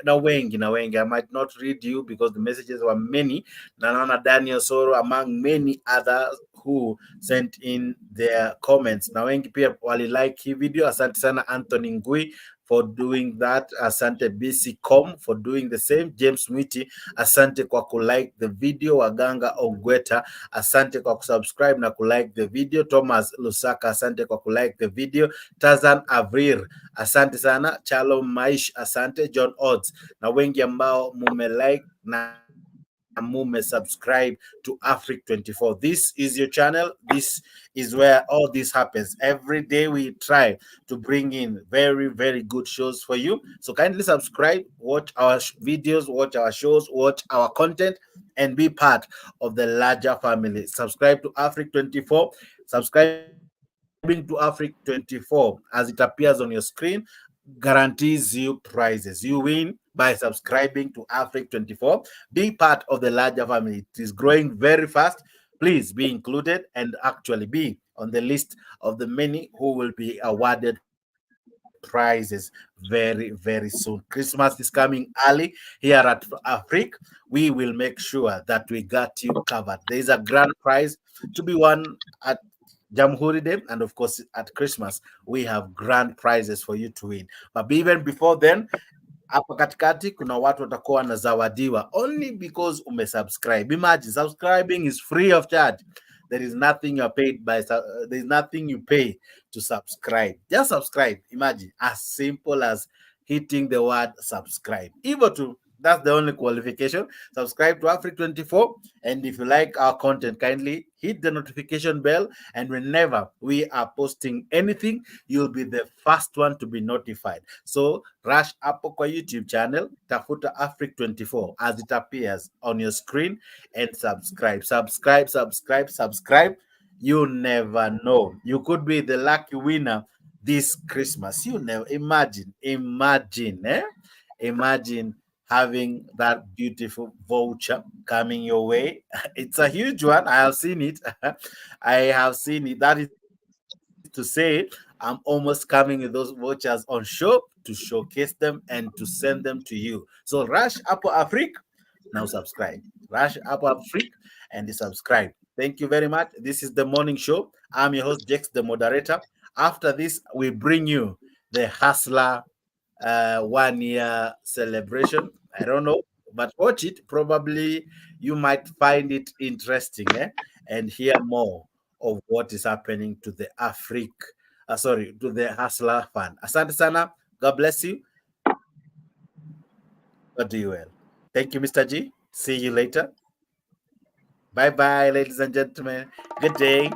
Na wengi. I might not read you because the messages were many. Nanana Daniel Soro, among many others who sent in their comments. Na wengi pia wali like hii video. Asante sana Anthony Ngui for doing that. Asante BC.com for doing the same. James Mwiti, asante kwa kulike the video. Waganga Ogweta, asante kwa kusubscribe na kulike the video. Thomas Lusaka, asante kwa kulike the video. Tazan Avrir, asante sana. Chalo Maish, asante. John Odds, na wengi ambao mume like na mume subscribe to Africa 24. This is your channel. This is where all this happens. Every day we try to bring in very, very good shows for you. So kindly subscribe, watch our videos, watch our shows, watch our content, and be part of the larger family. Subscribe to Africa 24. Subscribing to Africa 24 as it appears on your screen guarantees you prizes. You win by subscribing to Africa 24. Be part of the larger family. It is growing very fast. Please be included and actually be on the list of the many who will be awarded prizes very, very soon. Christmas is coming early here at Africa. We will make sure that we got you covered. There is a grand prize to be won at Jamhuri Day, and of course at Christmas we have grand prizes for you to win. But even before then, hapa katikati kuna watu watakuwa wanazawadiwa only because umesubscribe. Imagine, subscribing is free of charge. There is nothing you're paid by. There is nothing you pay to subscribe. Just subscribe. Imagine, as simple as hitting the word subscribe. Even to that's the only qualification. Subscribe to Africa 24. And if you like our content, kindly hit the notification bell. And whenever we are posting anything, you'll be the first one to be notified. So rush up kwa YouTube channel, tafuta Africa 24 as it appears on your screen and subscribe. Subscribe. You never know. You could be the lucky winner this Christmas. You never imagine, Imagine having that beautiful voucher coming your way. It's a huge one. I have seen it. I have seen it. That is to say, I'm almost coming with those vouchers on show to showcase them and to send them to you. So rush Apple Africa. Now subscribe. Rush Apple Africa and subscribe. Thank you very much. This is the morning show. I'm your host, Jex, the moderator. After this, we bring you the Hustler 1 year celebration. I don't know, but watch it. Probably you might find it interesting, and hear more of what is happening to the to the Hustler Fund. Asante sana. God bless you. God do you well. Thank you, Mr. G. See you later. Bye bye, ladies and gentlemen. Good day.